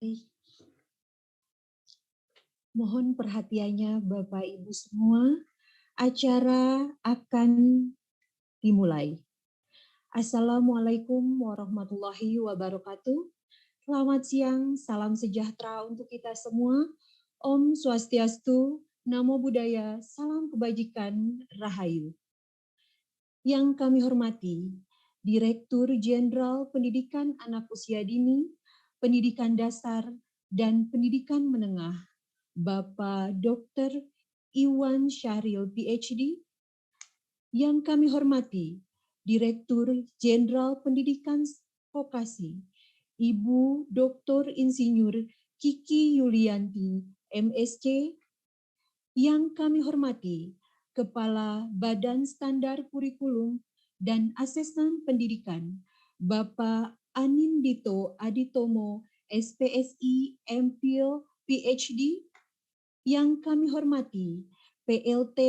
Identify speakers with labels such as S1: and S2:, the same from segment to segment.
S1: Baik. Mohon perhatiannya Bapak Ibu semua, acara akan dimulai. Assalamualaikum warahmatullahi wabarakatuh. Selamat siang, salam sejahtera untuk kita semua. Om Swastiastu, Namo Buddhaya, salam kebajikan, Rahayu. Yang kami hormati, Direktur Jenderal Pendidikan Anak Usia Dini, Pendidikan Dasar, dan Pendidikan Menengah, Bapak Dr. Iwan Syahril PhD. Yang kami hormati, Direktur Jenderal Pendidikan Vokasi, Ibu Dr. Insinyur Kiki Yulianti, MSc. Yang kami hormati, Kepala Badan Standar Kurikulum dan Asesmen Pendidikan, Bapak Anindito Aditomo, SPSI, MPhil, PhD. Yang kami hormati, PLT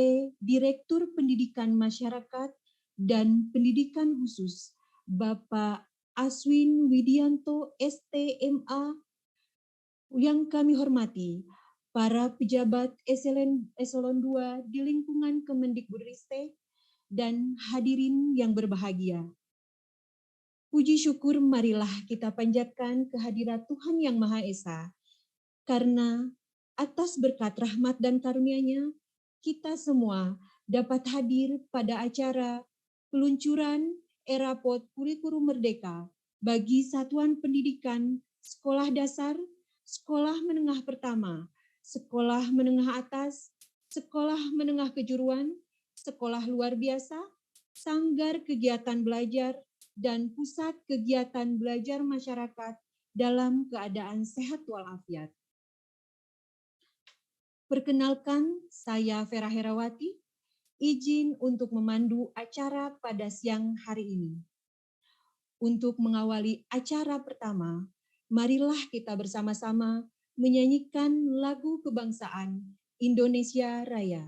S1: Direktur Pendidikan Masyarakat dan Pendidikan Khusus, Bapak Aswin Widianto, STMA. Yang kami hormati, para pejabat eselon 2 di lingkungan Kemendikbudristek dan hadirin yang berbahagia. Puji syukur marilah kita panjatkan kehadirat Tuhan Yang Maha Esa, karena atas berkat rahmat dan karunia-Nya, kita semua dapat hadir pada acara peluncuran Erapot Kurikulum Merdeka bagi satuan pendidikan sekolah dasar, sekolah menengah pertama, sekolah menengah atas, sekolah menengah kejuruan, sekolah luar biasa, sanggar kegiatan belajar, dan pusat kegiatan belajar masyarakat dalam keadaan sehat walafiat. Perkenalkan, saya Vera Herawati, izin untuk memandu acara pada siang hari ini. Untuk mengawali acara pertama, marilah kita bersama-sama menyanyikan lagu kebangsaan Indonesia Raya.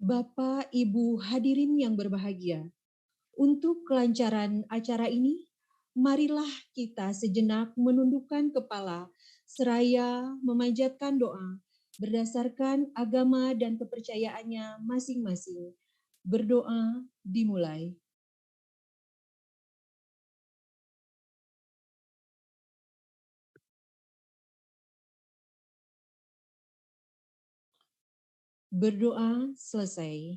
S1: Bapak, Ibu hadirin yang berbahagia, untuk kelancaran acara ini, marilah kita sejenak menundukkan kepala seraya memanjatkan doa berdasarkan agama dan kepercayaannya masing-masing. Berdoa dimulai. Berdoa selesai.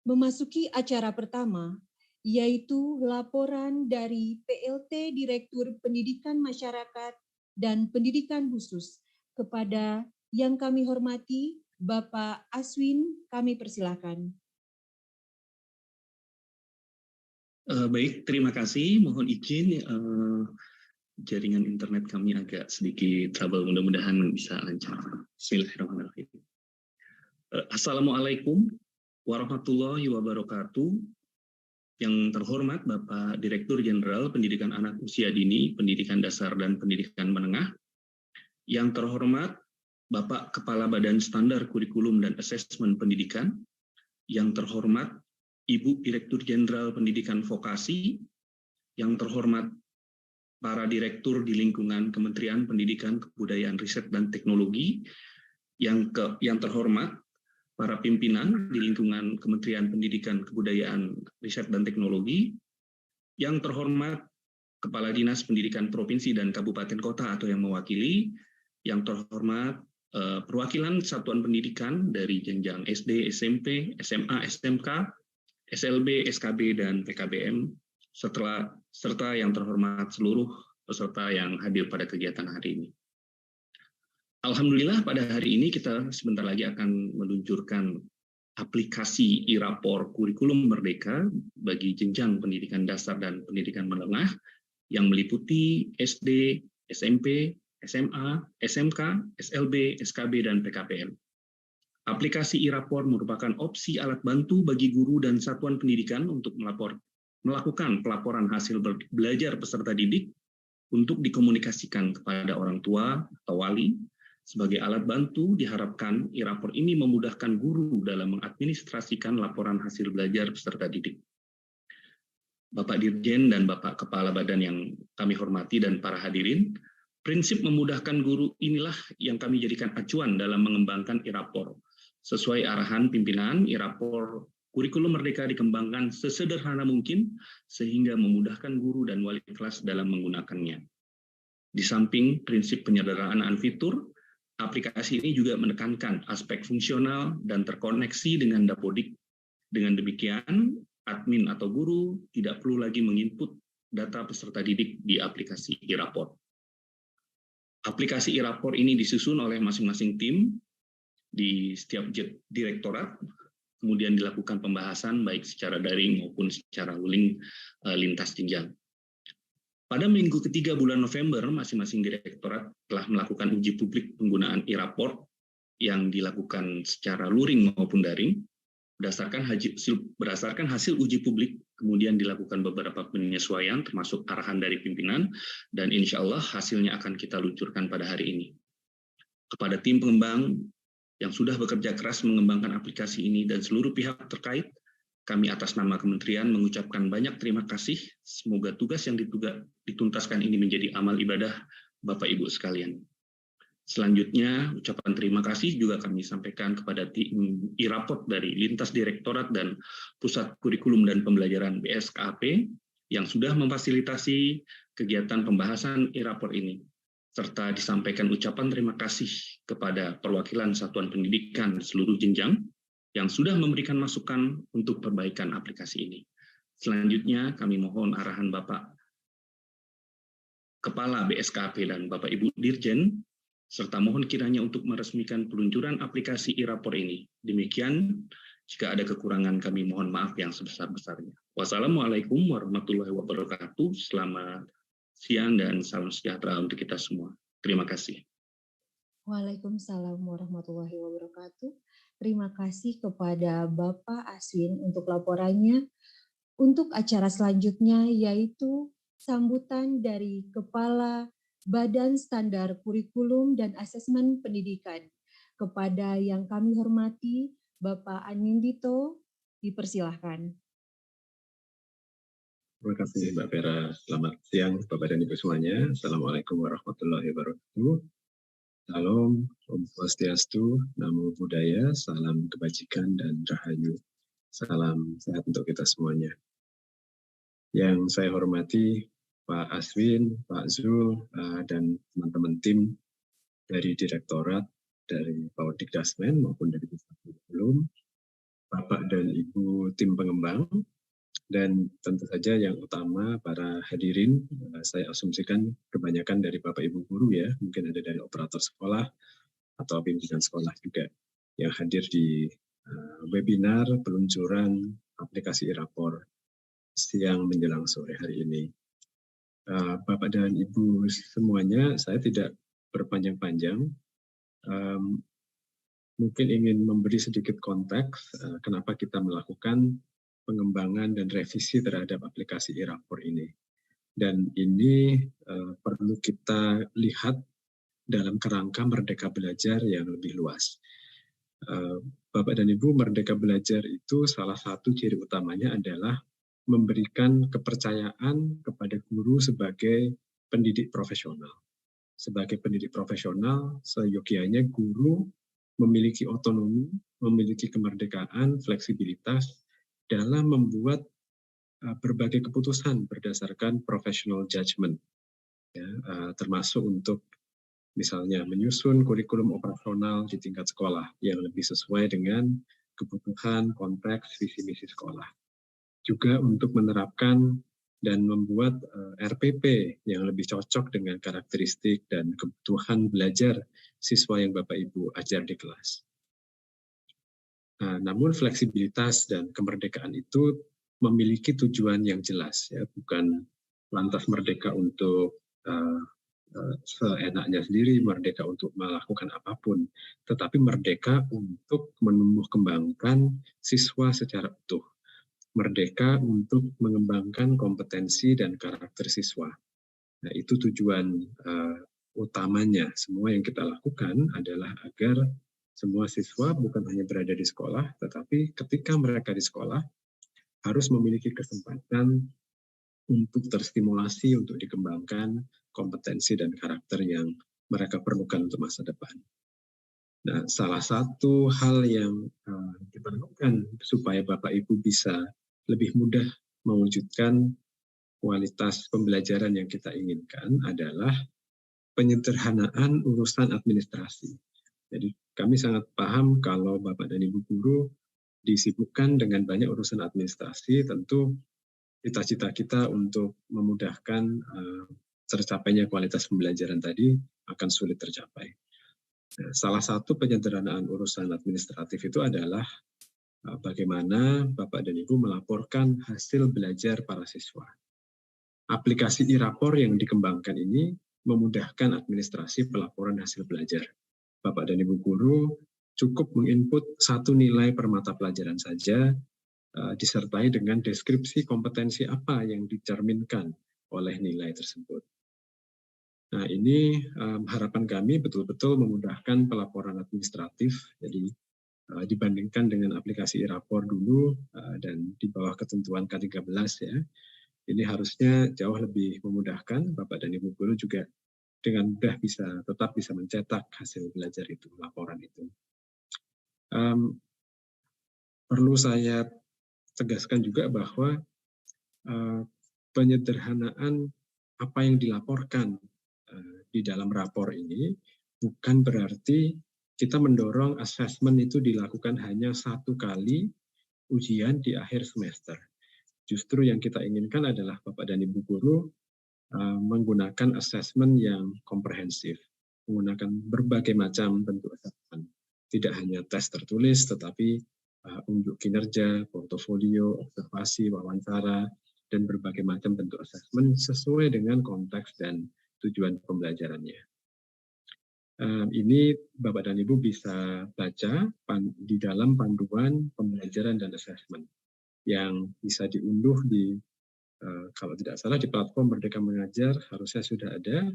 S1: Memasuki acara pertama, yaitu laporan dari PLT Direktur Pendidikan Masyarakat dan Pendidikan Khusus kepada Yang kami hormati, Bapak Aswin, kami persilahkan.
S2: Baik, terima kasih. Mohon izin, jaringan internet kami agak sedikit trouble. Mudah-mudahan bisa lancar. Bismillahirrahmanirrahim. Assalamualaikum warahmatullahi wabarakatuh. Yang terhormat Bapak Direktur Jenderal Pendidikan Anak Usia Dini, Pendidikan Dasar dan Pendidikan Menengah. Yang terhormat Bapak Kepala Badan Standar Kurikulum dan Asesmen Pendidikan. Yang terhormat Ibu Direktur Jenderal Pendidikan Vokasi. Yang terhormat para direktur di lingkungan Kementerian Pendidikan, Kebudayaan, Riset, dan Teknologi. Yang terhormat para pimpinan di lingkungan Kementerian Pendidikan, Kebudayaan, Riset, dan Teknologi. Yang terhormat Kepala Dinas Pendidikan Provinsi dan Kabupaten Kota atau yang mewakili. Yang terhormat perwakilan satuan pendidikan dari jenjang SD, SMP, SMA, SMK, SLB, SKB, dan PKBM, serta yang terhormat seluruh peserta yang hadir pada kegiatan hari ini. Alhamdulillah pada hari ini kita sebentar lagi akan meluncurkan aplikasi e-rapor kurikulum merdeka bagi jenjang pendidikan dasar dan pendidikan menengah yang meliputi SD, SMP, SMA, SMK, SLB, SKB, dan PKBM. Aplikasi e-rapor merupakan opsi alat bantu bagi guru dan satuan pendidikan untuk melakukan pelaporan hasil belajar peserta didik untuk dikomunikasikan kepada orang tua atau wali. Sebagai alat bantu, diharapkan e-rapor ini memudahkan guru dalam mengadministrasikan laporan hasil belajar peserta didik. Bapak Dirjen dan Bapak Kepala Badan yang kami hormati dan para hadirin, prinsip memudahkan guru inilah yang kami jadikan acuan dalam mengembangkan e-rapor. Sesuai arahan pimpinan, e-rapor kurikulum merdeka dikembangkan sesederhana mungkin sehingga memudahkan guru dan wali kelas dalam menggunakannya. Di samping prinsip penyederhanaan fitur, aplikasi ini juga menekankan aspek fungsional dan terkoneksi dengan Dapodik. Dengan demikian, admin atau guru tidak perlu lagi menginput data peserta didik di aplikasi e-rapor. Aplikasi e-rapor ini disusun oleh masing-masing tim di setiap direktorat, kemudian dilakukan pembahasan baik secara daring maupun secara luring lintas jenjang. Pada minggu ketiga bulan November, masing-masing direktorat telah melakukan uji publik penggunaan e-rapor yang dilakukan secara luring maupun daring. Berdasarkan hasil uji publik, kemudian dilakukan beberapa penyesuaian termasuk arahan dari pimpinan, dan insya Allah hasilnya akan kita luncurkan pada hari ini. Kepada tim pengembang yang sudah bekerja keras mengembangkan aplikasi ini dan seluruh pihak terkait, kami atas nama kementerian mengucapkan banyak terima kasih. Semoga tugas yang dituntaskan ini menjadi amal ibadah Bapak Ibu sekalian. Selanjutnya, ucapan terima kasih juga kami sampaikan kepada tim e-rapor dari lintas direktorat dan pusat kurikulum dan pembelajaran BSKP yang sudah memfasilitasi kegiatan pembahasan e-rapor ini, serta disampaikan ucapan terima kasih kepada perwakilan satuan pendidikan seluruh jenjang yang sudah memberikan masukan untuk perbaikan aplikasi ini. Selanjutnya, kami mohon arahan Bapak Kepala BSKP dan Bapak Ibu Dirjen, serta mohon kiranya untuk meresmikan peluncuran aplikasi e-rapor ini. Demikian, jika ada kekurangan kami mohon maaf yang sebesar-besarnya. Wassalamualaikum warahmatullahi wabarakatuh. Selamat siang dan salam sejahtera untuk kita semua. Terima kasih.
S1: Waalaikumsalam warahmatullahi wabarakatuh. Terima kasih kepada Bapak Aswin untuk laporannya. Untuk acara selanjutnya yaitu sambutan dari Kepala Badan Standar Kurikulum dan Asesmen Pendidikan. Kepada yang kami hormati, Bapak Anindito, dipersilahkan.
S3: Terima kasih Mbak Vera. Selamat siang Bapak dan Ibu semuanya. Assalamualaikum warahmatullahi wabarakatuh. Salam, Om Swastiastu, Namo Buddhaya, salam kebajikan dan rahayu. Salam sehat untuk kita semuanya. Yang saya hormati Pak Aswin, Pak Zul, dan teman-teman tim dari Direktorat, dari Paudik Dasmen maupun dari Pusat Kurikulum, Bapak dan Ibu tim pengembang, dan tentu saja yang utama para hadirin, saya asumsikan kebanyakan dari Bapak Ibu guru ya, mungkin ada dari operator sekolah, atau pimpinan sekolah juga yang hadir di webinar peluncuran aplikasi e-rapor siang menjelang sore hari ini. Bapak dan Ibu semuanya, saya tidak berpanjang-panjang. Mungkin ingin memberi sedikit konteks kenapa kita melakukan pengembangan dan revisi terhadap aplikasi e-rapor ini. Dan ini perlu kita lihat dalam kerangka Merdeka Belajar yang lebih luas. Bapak dan Ibu, Merdeka Belajar itu salah satu ciri utamanya adalah memberikan kepercayaan kepada guru sebagai pendidik profesional. Sebagai pendidik profesional, seyogianya guru memiliki otonomi, memiliki kemerdekaan, fleksibilitas dalam membuat berbagai keputusan berdasarkan professional judgment, ya, termasuk untuk misalnya menyusun kurikulum operasional di tingkat sekolah yang lebih sesuai dengan kebutuhan, konteks, visi misi sekolah. Juga untuk menerapkan dan membuat RPP yang lebih cocok dengan karakteristik dan kebutuhan belajar siswa yang Bapak Ibu ajar di kelas. Namun fleksibilitas dan kemerdekaan itu memiliki tujuan yang jelas, ya, bukan lantas merdeka untuk seenaknya sendiri, merdeka untuk melakukan apapun, tetapi merdeka untuk menumbuh kembangkan siswa secara utuh. Merdeka untuk mengembangkan kompetensi dan karakter siswa. Nah, itu tujuan utamanya. Semua yang kita lakukan adalah agar semua siswa bukan hanya berada di sekolah, tetapi ketika mereka di sekolah harus memiliki kesempatan untuk terstimulasi, untuk dikembangkan kompetensi dan karakter yang mereka perlukan untuk masa depan. Nah, salah satu hal yang kita lakukan supaya Bapak Ibu bisa lebih mudah mewujudkan kualitas pembelajaran yang kita inginkan adalah penyederhanaan urusan administrasi. Jadi kami sangat paham kalau Bapak dan Ibu guru disibukkan dengan banyak urusan administrasi, tentu cita-cita kita untuk memudahkan tercapainya kualitas pembelajaran tadi akan sulit tercapai. Nah, salah satu penyederhanaan urusan administratif itu adalah bagaimana Bapak dan Ibu melaporkan hasil belajar para siswa. Aplikasi e-rapor yang dikembangkan ini memudahkan administrasi pelaporan hasil belajar. Bapak dan Ibu guru cukup menginput satu nilai per mata pelajaran saja, disertai dengan deskripsi kompetensi apa yang dicerminkan oleh nilai tersebut. Nah, ini harapan kami betul-betul memudahkan pelaporan administratif, jadi dibandingkan dengan aplikasi e-rapor dulu dan di bawah ketentuan K13 ya, ini harusnya jauh lebih memudahkan Bapak dan Ibu guru juga dengan mudah tetap bisa mencetak hasil belajar itu, laporan itu. Perlu saya tegaskan juga bahwa penyederhanaan apa yang dilaporkan di dalam rapor ini bukan berarti kita mendorong asesmen itu dilakukan hanya satu kali ujian di akhir semester. Justru yang kita inginkan adalah Bapak dan Ibu guru menggunakan asesmen yang komprehensif, menggunakan berbagai macam bentuk asesmen. Tidak hanya tes tertulis, tetapi unjuk kinerja, portofolio, observasi, wawancara, dan berbagai macam bentuk asesmen sesuai dengan konteks dan tujuan pembelajarannya. Ini Bapak dan Ibu bisa baca di dalam panduan pembelajaran dan asesmen yang bisa diunduh di, kalau tidak salah, di platform Merdeka Mengajar, harusnya sudah ada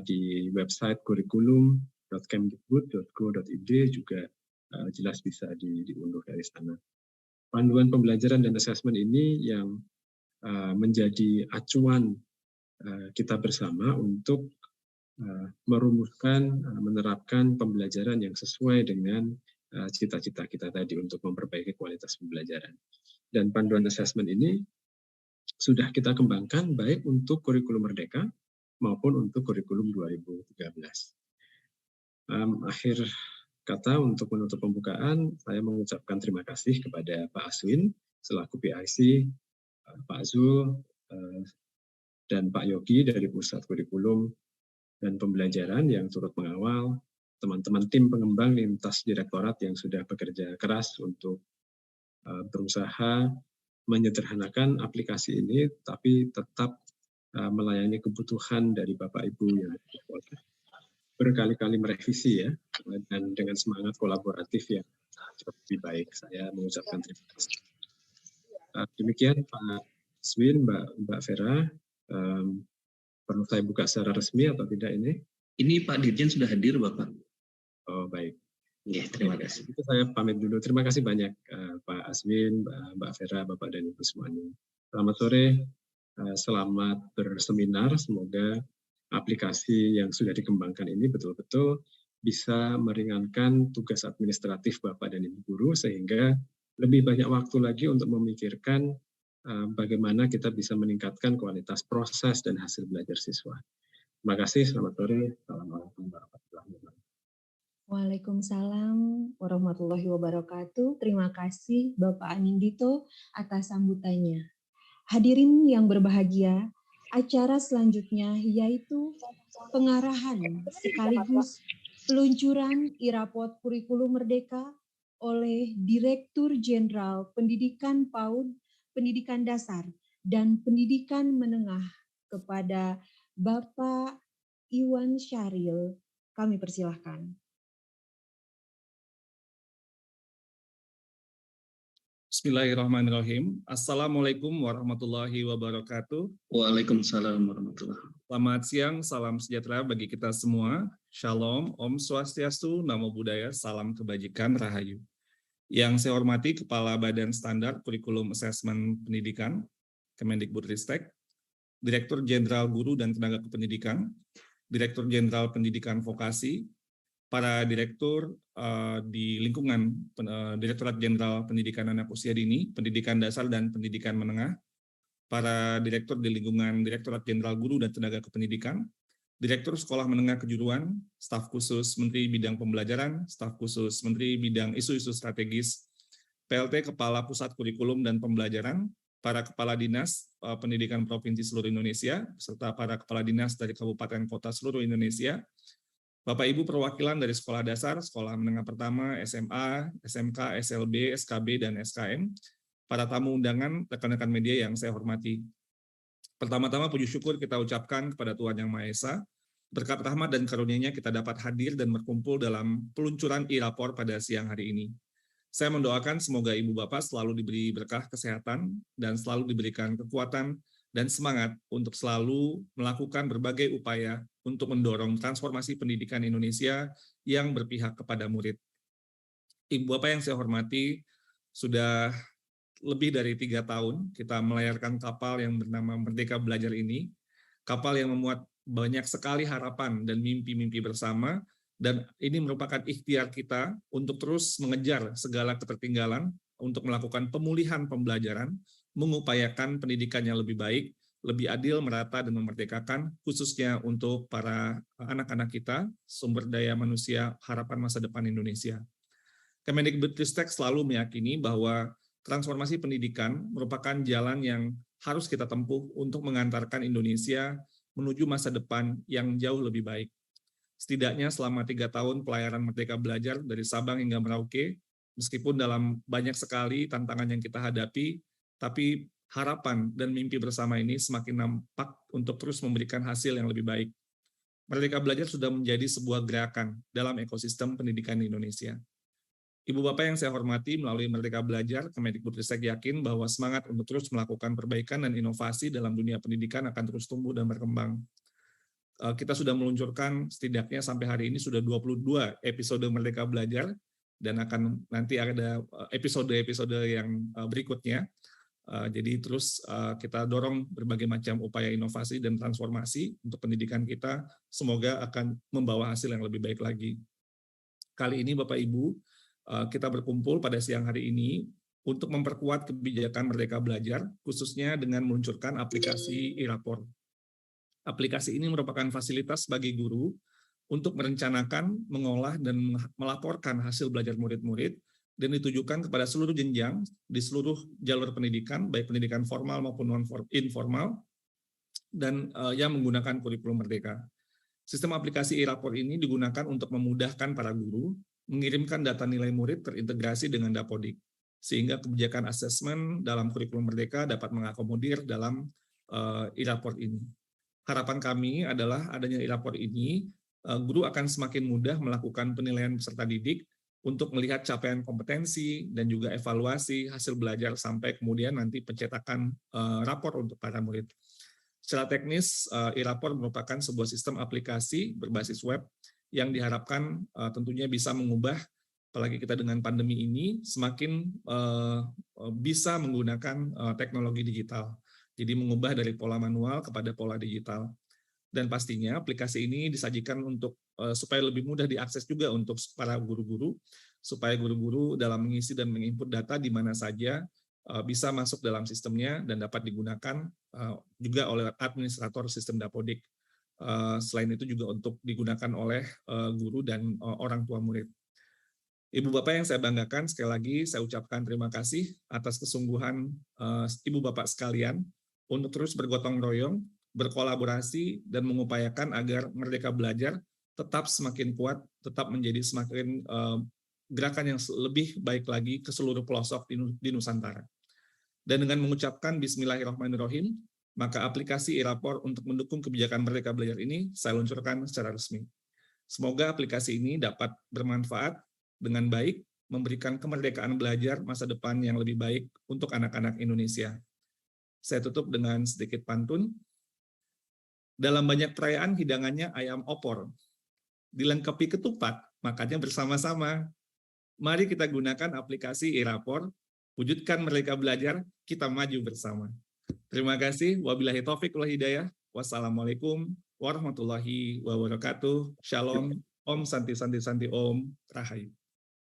S3: di website kurikulum.kemdikbud.go.id juga jelas bisa diunduh dari sana. Panduan pembelajaran dan asesmen ini yang menjadi acuan kita bersama untuk merumuskan, menerapkan pembelajaran yang sesuai dengan cita-cita kita tadi untuk memperbaiki kualitas pembelajaran. Dan panduan asesmen ini sudah kita kembangkan baik untuk kurikulum Merdeka maupun untuk kurikulum 2013. Akhir kata untuk menutup pembukaan, saya mengucapkan terima kasih kepada Pak Aswin selaku PIC, Pak Zul, dan Pak Yogi dari Pusat Kurikulum dan Pembelajaran yang turut mengawal, teman-teman tim pengembang lintas direktorat yang sudah bekerja keras untuk berusaha menyederhanakan aplikasi ini, tapi tetap melayani kebutuhan dari Bapak Ibu yang berkali-kali merevisi ya, dan dengan semangat kolaboratif yang lebih baik. Saya mengucapkan terima kasih. Demikian Pak Aswin, Mbak Vera, perlu saya buka secara resmi atau tidak ini?
S2: Ini Pak Dirjen sudah hadir, Bapak.
S3: Oh baik.
S2: Ya, terima kasih.
S3: Itu saya pamit dulu. Terima kasih banyak Pak Aswin, Mbak Vera, Bapak dan Ibu semuanya. Selamat sore, selamat berseminar. Semoga aplikasi yang sudah dikembangkan ini betul-betul bisa meringankan tugas administratif Bapak dan Ibu guru, sehingga lebih banyak waktu lagi untuk memikirkan bagaimana kita bisa meningkatkan kualitas proses dan hasil belajar siswa. Terima kasih, selamat sore. Assalamualaikum warahmatullahi wabarakatuh.
S1: Waalaikumsalam warahmatullahi wabarakatuh. Terima kasih Bapak Anindito atas sambutannya. Hadirin yang berbahagia, acara selanjutnya yaitu pengarahan sekaligus peluncuran irapot kurikulum merdeka oleh Direktur Jenderal Pendidikan PAUD, Pendidikan Dasar dan Pendidikan Menengah kepada Bapak Iwan Syahril. Kami persilahkan.
S4: Bismillahirrahmanirrahim. Assalamualaikum warahmatullahi wabarakatuh.
S2: Waalaikumsalam warahmatullahi wabarakatuh.
S4: Selamat siang, salam sejahtera bagi kita semua. Shalom, Om Swastiastu, Namo Buddhaya, salam kebajikan, Rahayu. Yang saya hormati Kepala Badan Standar Kurikulum Asesmen Pendidikan, Kemendikbudristek, Direktur Jenderal Guru dan Tenaga Kependidikan, Direktur Jenderal Pendidikan Vokasi, para direktur di lingkungan Direktorat Jenderal Pendidikan Anak Usia Dini, Pendidikan Dasar dan Pendidikan Menengah, para direktur di lingkungan Direktorat Jenderal Guru dan Tenaga Kependidikan, Direktur Sekolah Menengah Kejuruan, staf khusus Menteri Bidang Pembelajaran, staf khusus Menteri Bidang Isu-Isu Strategis, PLT Kepala Pusat Kurikulum dan Pembelajaran, para Kepala Dinas Pendidikan Provinsi seluruh Indonesia, serta para Kepala Dinas dari Kabupaten Kota seluruh Indonesia, Bapak Ibu perwakilan dari sekolah dasar, sekolah menengah pertama, SMA, SMK, SLB, SKB, dan SKM, para tamu undangan, rekan-rekan media yang saya hormati. Pertama-tama puji syukur kita ucapkan kepada Tuhan Yang Maha Esa, berkat rahmat dan karunia-Nya kita dapat hadir dan berkumpul dalam peluncuran e-rapor pada siang hari ini. Saya mendoakan semoga Ibu Bapak selalu diberi berkah kesehatan dan selalu diberikan kekuatan dan semangat untuk selalu melakukan berbagai upaya untuk mendorong transformasi pendidikan Indonesia yang berpihak kepada murid. Ibu Bapak yang saya hormati, sudah lebih dari 3 tahun kita melayarkan kapal yang bernama Merdeka Belajar ini, kapal yang memuat banyak sekali harapan dan mimpi-mimpi bersama, dan ini merupakan ikhtiar kita untuk terus mengejar segala ketertinggalan, untuk melakukan pemulihan pembelajaran, mengupayakan pendidikan yang lebih baik, lebih adil, merata, dan memerdekakan, khususnya untuk para anak-anak kita, sumber daya manusia, harapan masa depan Indonesia. Kemendikbudristek selalu meyakini bahwa transformasi pendidikan merupakan jalan yang harus kita tempuh untuk mengantarkan Indonesia menuju masa depan yang jauh lebih baik. Setidaknya selama 3 tahun pelayaran Merdeka Belajar dari Sabang hingga Merauke, meskipun dalam banyak sekali tantangan yang kita hadapi, tapi harapan dan mimpi bersama ini semakin nampak untuk terus memberikan hasil yang lebih baik. Merdeka Belajar sudah menjadi sebuah gerakan dalam ekosistem pendidikan di Indonesia. Ibu Bapak yang saya hormati, melalui Merdeka Belajar, Kemendikbudristek yakin bahwa semangat untuk terus melakukan perbaikan dan inovasi dalam dunia pendidikan akan terus tumbuh dan berkembang. Kita sudah meluncurkan setidaknya sampai hari ini sudah 22 episode Merdeka Belajar, dan akan nanti ada episode-episode yang berikutnya. Jadi terus kita dorong berbagai macam upaya inovasi dan transformasi untuk pendidikan kita, semoga akan membawa hasil yang lebih baik lagi. Kali ini Bapak Ibu, kita berkumpul pada siang hari ini untuk memperkuat kebijakan Merdeka Belajar, khususnya dengan meluncurkan aplikasi e-rapor. Aplikasi ini merupakan fasilitas bagi guru untuk merencanakan, mengolah, dan melaporkan hasil belajar murid-murid, dan ditujukan kepada seluruh jenjang di seluruh jalur pendidikan, baik pendidikan formal maupun non-informal, dan yang menggunakan kurikulum Merdeka. Sistem aplikasi e-rapor ini digunakan untuk memudahkan para guru mengirimkan data nilai murid terintegrasi dengan Dapodik, sehingga kebijakan asesmen dalam kurikulum Merdeka dapat mengakomodir dalam e-rapor ini. Harapan kami adalah adanya e-rapor ini, guru akan semakin mudah melakukan penilaian peserta didik untuk melihat capaian kompetensi dan juga evaluasi hasil belajar sampai kemudian nanti pencetakan rapor untuk para murid. Secara teknis, e-rapor merupakan sebuah sistem aplikasi berbasis web yang diharapkan tentunya bisa mengubah, apalagi kita dengan pandemi ini, semakin bisa menggunakan teknologi digital. Jadi mengubah dari pola manual kepada pola digital. Dan pastinya aplikasi ini disajikan untuk supaya lebih mudah diakses juga untuk para guru-guru, supaya guru-guru dalam mengisi dan menginput data di mana saja bisa masuk dalam sistemnya dan dapat digunakan juga oleh administrator sistem Dapodik. Selain itu juga untuk digunakan oleh guru dan orang tua murid. Ibu Bapak yang saya banggakan, sekali lagi saya ucapkan terima kasih atas kesungguhan Ibu Bapak sekalian untuk terus bergotong royong, berkolaborasi, dan mengupayakan agar Merdeka Belajar tetap semakin kuat, tetap menjadi semakin gerakan yang lebih baik lagi ke seluruh pelosok di Nusantara. Dan dengan mengucapkan Bismillahirrahmanirrahim, maka aplikasi e-rapor untuk mendukung kebijakan Merdeka Belajar ini saya luncurkan secara resmi. Semoga aplikasi ini dapat bermanfaat dengan baik, memberikan kemerdekaan belajar masa depan yang lebih baik untuk anak-anak Indonesia. Saya tutup dengan sedikit pantun. Dalam banyak perayaan hidangannya ayam opor. Dilengkapi ketupat, makannya bersama-sama. Mari kita gunakan aplikasi e-rapor, wujudkan Merdeka Belajar, kita maju bersama. Terima kasih. Wabillahi taufiq wal hidayah. Wassalamualaikum warahmatullahi wabarakatuh. Shalom. Om Santi Santi Santi Om Rahayu.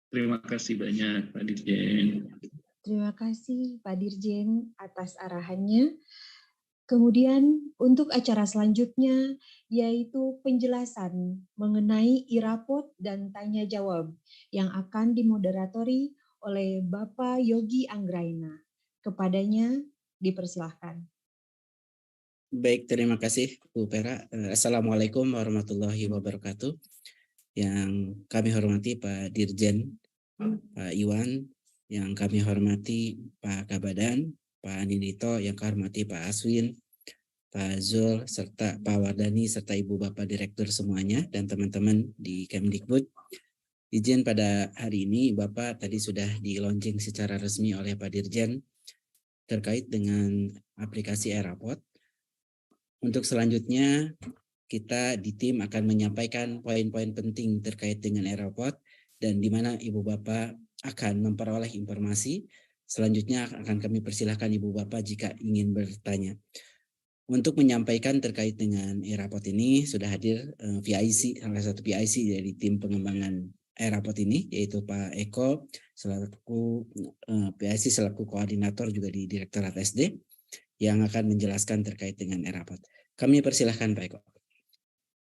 S2: Terima kasih banyak Pak Dirjen.
S1: Terima kasih Pak Dirjen atas arahannya. Kemudian untuk acara selanjutnya yaitu penjelasan mengenai e-rapor dan tanya jawab yang akan dimoderatori oleh Bapak Yogi Anggraina. Kepadanya dipersilahkan.
S5: Baik, terima kasih Bu Pera. Assalamualaikum warahmatullahi wabarakatuh. Yang kami hormati Pak Dirjen, Pak Iwan, yang kami hormati Pak Kabadan, Pak Ninito, yang kami hormati Pak Aswin, Pak Zul, serta Pak Wardani, serta Ibu Bapak Direktur semuanya, dan teman-teman di Kemdikbud. Izin pada hari ini, Bapak tadi sudah di-launching secara resmi oleh Pak Dirjen terkait dengan aplikasi e-rapor. Untuk selanjutnya, kita di tim akan menyampaikan poin-poin penting terkait dengan e-rapor dan di mana Ibu Bapak akan memperoleh informasi. Selanjutnya akan kami persilahkan Ibu Bapak jika ingin bertanya. Untuk menyampaikan terkait dengan e-rapor ini sudah hadir PIC, salah satu PIC dari tim pengembangan e-rapor ini, yaitu Pak Eko selaku PIC selaku koordinator juga di Direktorat SD yang akan menjelaskan terkait dengan e-rapor. Kami persilahkan Pak Eko.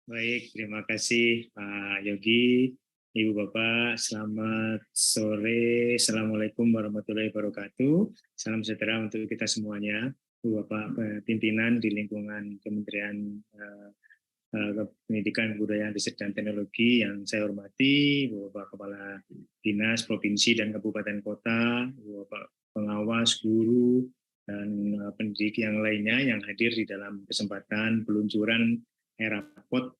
S6: Baik, terima kasih Pak Yogi. Ibu Bapak, selamat sore. Assalamualaikum warahmatullahi wabarakatuh. Salam sejahtera untuk kita semuanya. Ibu Bapak pimpinan di lingkungan Kementerian Pendidikan, Kebudayaan, Riset, dan Teknologi yang saya hormati, Ibu Bapak Kepala Dinas, Provinsi, dan Kabupaten Kota, Ibu Bapak pengawas, guru, dan pendidik yang lainnya yang hadir di dalam kesempatan peluncuran e-rapor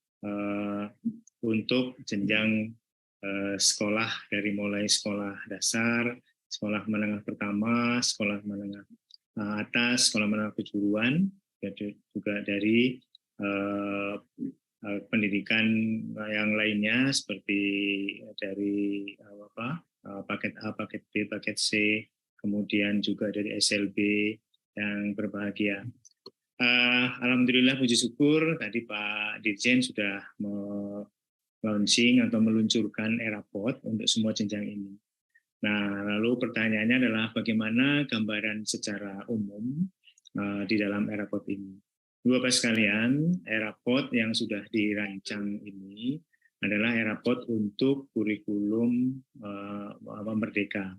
S6: untuk jenjang sekolah dari mulai sekolah dasar, sekolah menengah pertama, sekolah menengah atas, sekolah menengah kejuruan, juga dari pendidikan yang lainnya seperti dari paket A, paket B, paket C, kemudian juga dari SLB yang berbahagia. Alhamdulillah puji syukur tadi Pak Dirjen sudah launching atau meluncurkan e-rapor untuk semua jenjang ini. Nah, lalu pertanyaannya adalah bagaimana gambaran secara umum di dalam e-rapor ini. Bapak sekalian, e-rapor yang sudah dirancang ini adalah e-rapor untuk kurikulum Merdeka.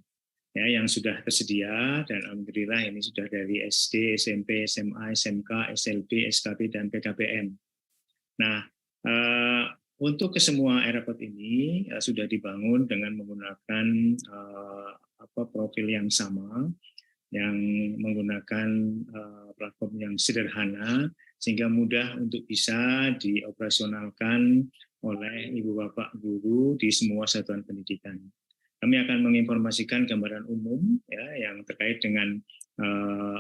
S6: Ya, yang sudah tersedia dan alhamdulillah ini sudah dari SD, SMP, SMA, SMK, SLB, SKB, dan PKBM. Nah, Untuk kesemua airport ini sudah dibangun dengan menggunakan profil yang sama, yang menggunakan platform yang sederhana sehingga mudah untuk bisa dioperasionalkan oleh Ibu Bapak guru di semua satuan pendidikan. Kami akan menginformasikan gambaran umum ya yang terkait dengan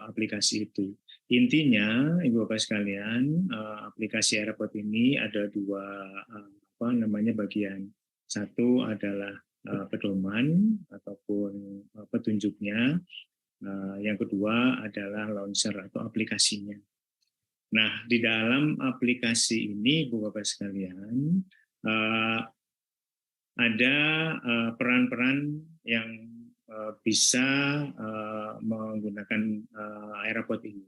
S6: aplikasi itu. Intinya, Ibu Bapak sekalian, aplikasi airport ini ada dua bagian. Satu adalah pedoman ataupun petunjuknya. Yang kedua adalah launcher atau aplikasinya. Nah, di dalam aplikasi ini, Ibu Bapak sekalian, ada peran-peran yang bisa menggunakan airport ini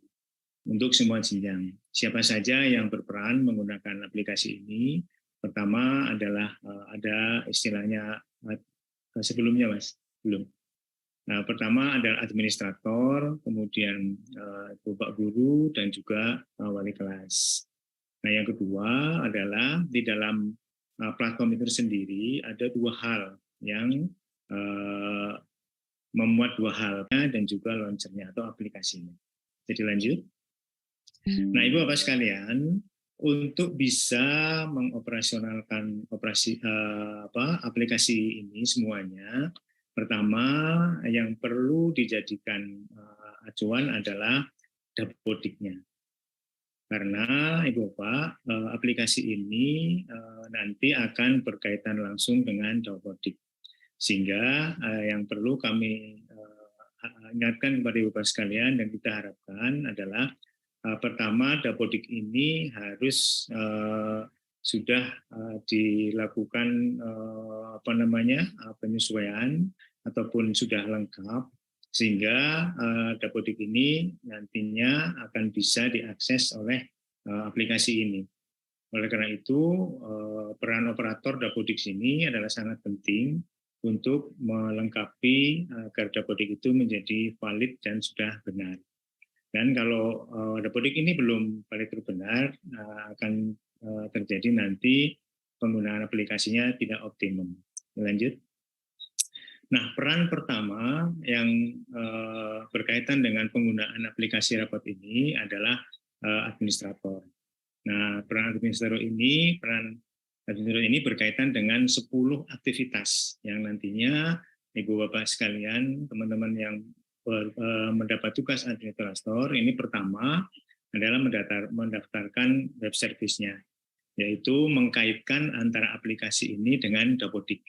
S6: untuk semua jenjang. Siapa saja yang berperan menggunakan aplikasi ini? Pertama adalah ada istilahnya sebelumnya, Mas, belum. Nah, pertama adalah administrator, kemudian Bapak guru dan juga wali kelas. Nah, yang kedua adalah di dalam platform itu sendiri ada dua hal yang memuat dua hal dan juga launchernya atau aplikasinya. Jadi lanjut. Nah, Ibu Bapak sekalian, untuk bisa mengoperasionalkan aplikasi ini semuanya, pertama yang perlu dijadikan acuan adalah dapodiknya. Karena Ibu Bapak, aplikasi ini nanti akan berkaitan langsung dengan dapodik. Sehingga yang perlu kami ingatkan kepada Ibu Bapak sekalian dan kita harapkan adalah pertama dapodik ini harus sudah dilakukan penyesuaian ataupun sudah lengkap sehingga dapodik ini nantinya akan bisa diakses oleh aplikasi ini. Oleh karena itu peran operator dapodik ini adalah sangat penting untuk melengkapi agar dapodik itu menjadi valid dan sudah benar. Dan kalau dapodik ini belum valid benar, akan terjadi nanti penggunaan aplikasinya tidak optimum. Lanjut. Nah, peran pertama yang berkaitan dengan penggunaan aplikasi rapot ini adalah administrator. Nah, peran administrator ini berkaitan dengan 10 aktivitas yang nantinya Ibu Bapak sekalian, teman-teman yang mendapat tugas administrator ini pertama adalah mendaftarkan web service-nya, yaitu mengkaitkan antara aplikasi ini dengan dapodik.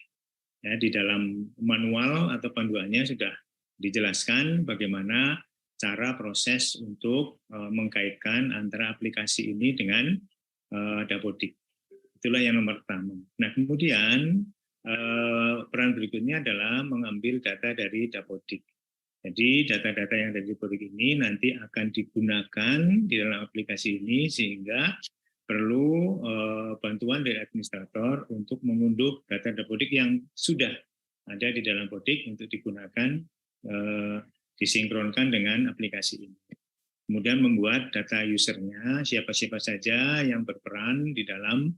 S6: Ya, di dalam manual atau panduannya sudah dijelaskan bagaimana cara proses untuk mengkaitkan antara aplikasi ini dengan dapodik. Itulah yang nomor pertama. Nah, kemudian peran berikutnya adalah mengambil data dari dapodik. Jadi data-data yang dari dapodik ini nanti akan digunakan di dalam aplikasi ini sehingga perlu bantuan dari administrator untuk mengunduh data dapodik yang sudah ada di dalam dapodik untuk digunakan disinkronkan dengan aplikasi ini. Kemudian membuat data usernya, siapa-siapa saja yang berperan di dalam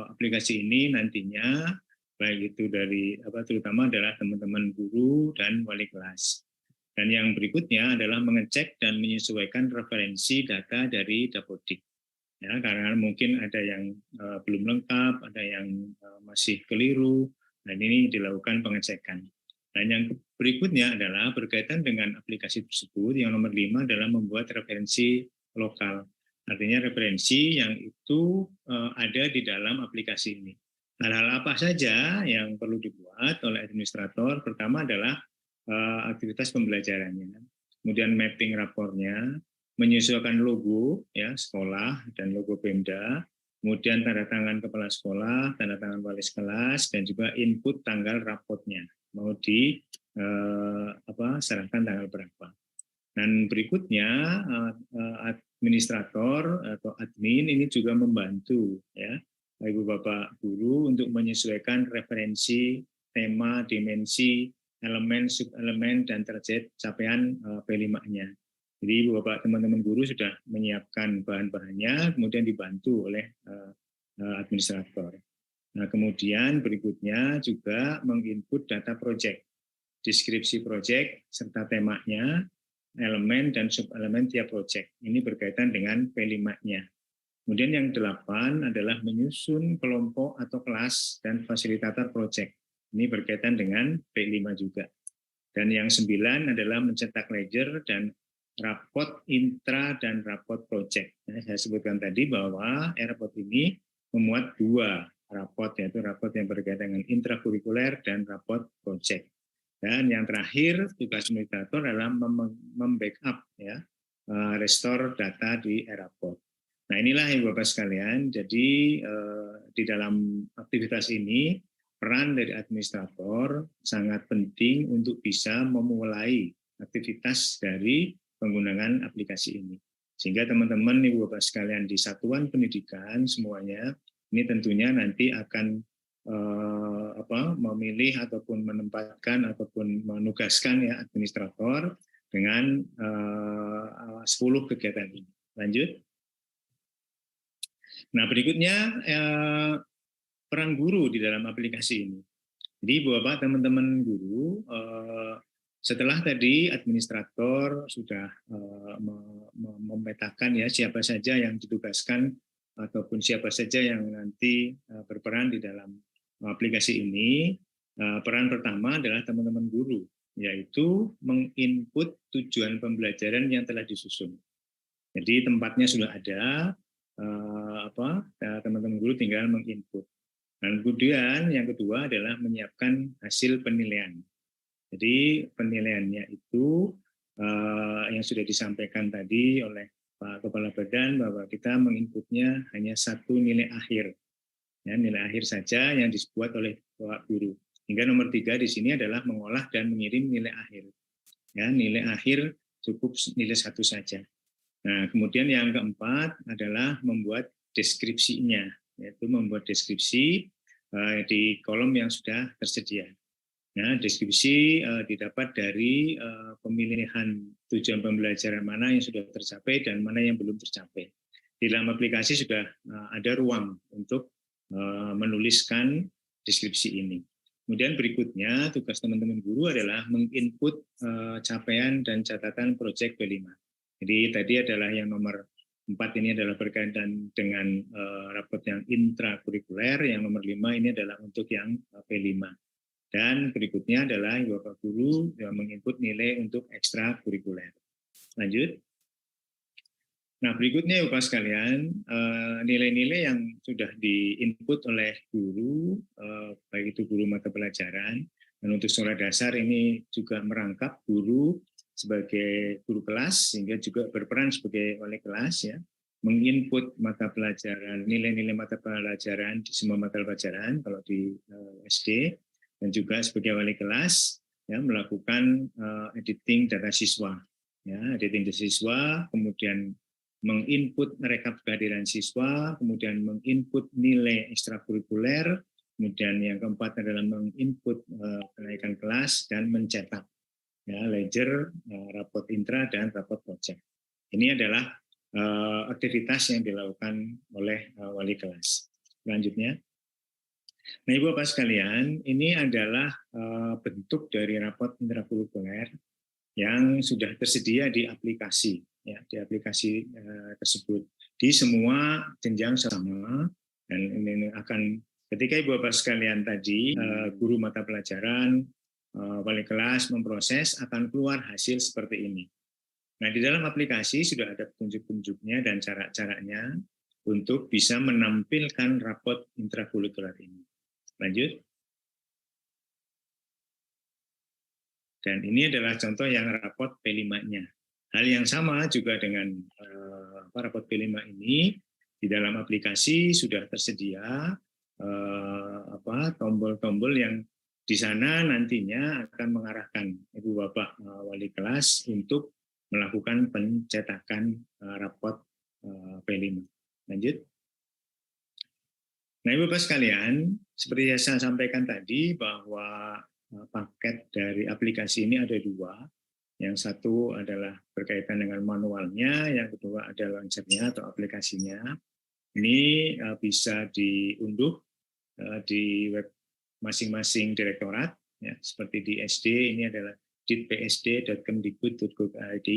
S6: aplikasi ini nantinya, baik itu dari terutama adalah teman-teman guru dan wali kelas. Dan yang berikutnya adalah mengecek dan menyesuaikan referensi data dari dapodik. Ya, karena mungkin ada yang belum lengkap, ada yang masih keliru, dan ini dilakukan pengecekan. Dan yang berikutnya adalah berkaitan dengan aplikasi tersebut, yang nomor 5 adalah membuat referensi lokal. Artinya referensi yang itu ada di dalam aplikasi ini. Hal-hal apa saja yang perlu dibuat oleh administrator? Pertama adalah aktivitas pembelajarannya, kemudian mapping rapornya, menyesuaikan logo ya sekolah dan logo Pemda, kemudian tanda tangan kepala sekolah, tanda tangan wali kelas, dan juga input tanggal raportnya mau serahkan tanggal berapa. Dan berikutnya administrator atau admin ini juga membantu ya Ibu Bapak guru untuk menyesuaikan referensi, tema, dimensi, elemen, subelemen, dan target capaian P5-nya. Jadi Ibu Bapak teman-teman guru sudah menyiapkan bahan-bahannya, kemudian dibantu oleh administrator. Nah, kemudian berikutnya juga menginput data project, deskripsi project serta temanya, elemen dan subelemen tiap project. Ini berkaitan dengan P5-nya. Kemudian yang 8 adalah menyusun kelompok atau kelas dan fasilitator project. Ini berkaitan dengan P5 juga. Dan yang 9 adalah mencetak ledger dan rapot intra dan rapot project. Nah, saya sebutkan tadi bahwa rapot ini memuat 2 rapot, yaitu rapot yang berkaitan dengan intrakurikuler dan rapot project. Dan yang terakhir, tugas administrator adalah membackup ya, restore data di rapot. Nah, inilah Ibu Bapak sekalian. Jadi di dalam aktivitas ini peran dari administrator sangat penting untuk bisa memulai aktivitas dari penggunaan aplikasi ini. Sehingga teman-teman Ibu Bapak sekalian di satuan pendidikan semuanya ini tentunya nanti akan memilih ataupun menempatkan ataupun menugaskan ya administrator dengan 10 kegiatan ini. Lanjut. Nah, berikutnya peran guru di dalam aplikasi ini. Jadi Bapak teman-teman guru, setelah tadi administrator sudah memetakan ya siapa saja yang ditugaskan ataupun siapa saja yang nanti berperan di dalam aplikasi ini, peran pertama adalah teman-teman guru, yaitu menginput tujuan pembelajaran yang telah disusun. Jadi tempatnya sudah ada, teman-teman guru tinggal menginput. Dan kemudian yang kedua adalah menyiapkan hasil penilaian. Jadi penilaiannya itu yang sudah disampaikan tadi oleh Pak Kepala Badan bahwa kita menginputnya hanya 1 nilai akhir. Ya, nilai akhir saja yang dibuat oleh Pak Guru. Hingga nomor 3 di sini adalah mengolah dan mengirim nilai akhir. Ya, nilai akhir cukup nilai 1 saja. Nah, kemudian yang keempat adalah membuat deskripsinya, yaitu membuat deskripsi di kolom yang sudah tersedia. Nah, deskripsi didapat dari pemilihan tujuan pembelajaran mana yang sudah tercapai dan mana yang belum tercapai. Di dalam aplikasi sudah ada ruang untuk menuliskan deskripsi ini. Kemudian berikutnya tugas teman-teman guru adalah menginput capaian dan catatan proyek P5. Jadi tadi adalah yang nomor 4 ini adalah berkaitan dengan rapot yang intrakurikuler, yang nomor 5 ini adalah untuk yang P5. Dan berikutnya adalah Bapak Guru yang menginput nilai untuk ekstrakurikuler. Lanjut. Nah, berikutnya Bapak sekalian, nilai-nilai yang sudah diinput oleh guru, baik itu guru mata pelajaran, dan untuk sekolah dasar ini juga merangkap guru sebagai guru kelas, sehingga juga berperan sebagai wali kelas, ya, menginput mata pelajaran, nilai-nilai mata pelajaran di semua mata pelajaran, kalau di SD, dan juga sebagai wali kelas ya melakukan editing data siswa, ya editing data siswa, kemudian menginput rekap kehadiran siswa, kemudian menginput nilai ekstrakurikuler, kemudian yang keempat adalah menginput kenaikan kelas dan mencetak ya ledger, rapot intra dan rapot project. Ini adalah aktivitas yang dilakukan oleh wali kelas. Selanjutnya. Nah, Ibu Bapak sekalian, ini adalah bentuk dari rapot intrakurikuler yang sudah tersedia di aplikasi, ya, di aplikasi tersebut di semua jenjang sama. Dan ini akan ketika Ibu Bapak sekalian tadi guru mata pelajaran, wali kelas memproses, akan keluar hasil seperti ini. Nah, di dalam aplikasi sudah ada petunjuk-petunjuknya dan cara-caranya untuk bisa menampilkan rapot intrakurikuler ini. Lanjut. Dan ini adalah contoh yang rapot P5-nya. Hal yang sama juga dengan rapot P5 ini, di dalam aplikasi sudah tersedia tombol-tombol yang di sana nantinya akan mengarahkan Ibu Bapak wali kelas untuk melakukan pencetakan rapot P5. Lanjut. Nah, Ibu Bapak sekalian, seperti yang saya sampaikan tadi bahwa paket dari aplikasi ini ada 2. Yang satu adalah berkaitan dengan manualnya, yang kedua adalah launchernya atau aplikasinya. Ini bisa diunduh di web masing-masing direktorat, ya, seperti di SD ini adalah ditpsd.kemdikbud.go.id,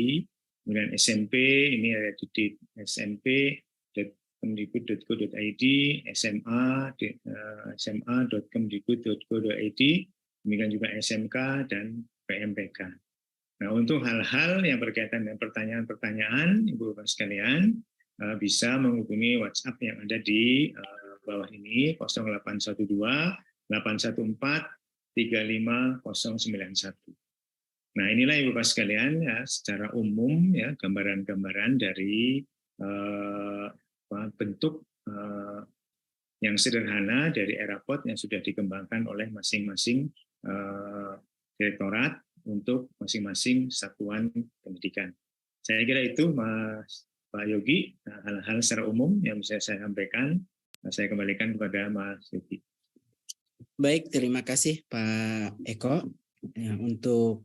S6: kemudian SMP ini ada di smp.kemdikbud.go.id, SMA SMA.kemdikbud.go.id, demikian juga SMK dan PMPK. Nah, untuk hal-hal yang berkaitan dengan pertanyaan-pertanyaan, Ibu Bapak sekalian, bisa menghubungi WhatsApp yang ada di bawah ini, 0812 814 35091. Nah, inilah Ibu Bapak sekalian ya, secara umum ya gambaran-gambaran dari bentuk yang sederhana dari ERAPOD yang sudah dikembangkan oleh masing-masing direktorat untuk masing-masing satuan pendidikan. Saya kira itu Pak Yogi, hal-hal secara umum yang bisa saya sampaikan. Saya kembalikan kepada Mas Yogi.
S5: Baik, terima kasih Pak Eko. Ya, untuk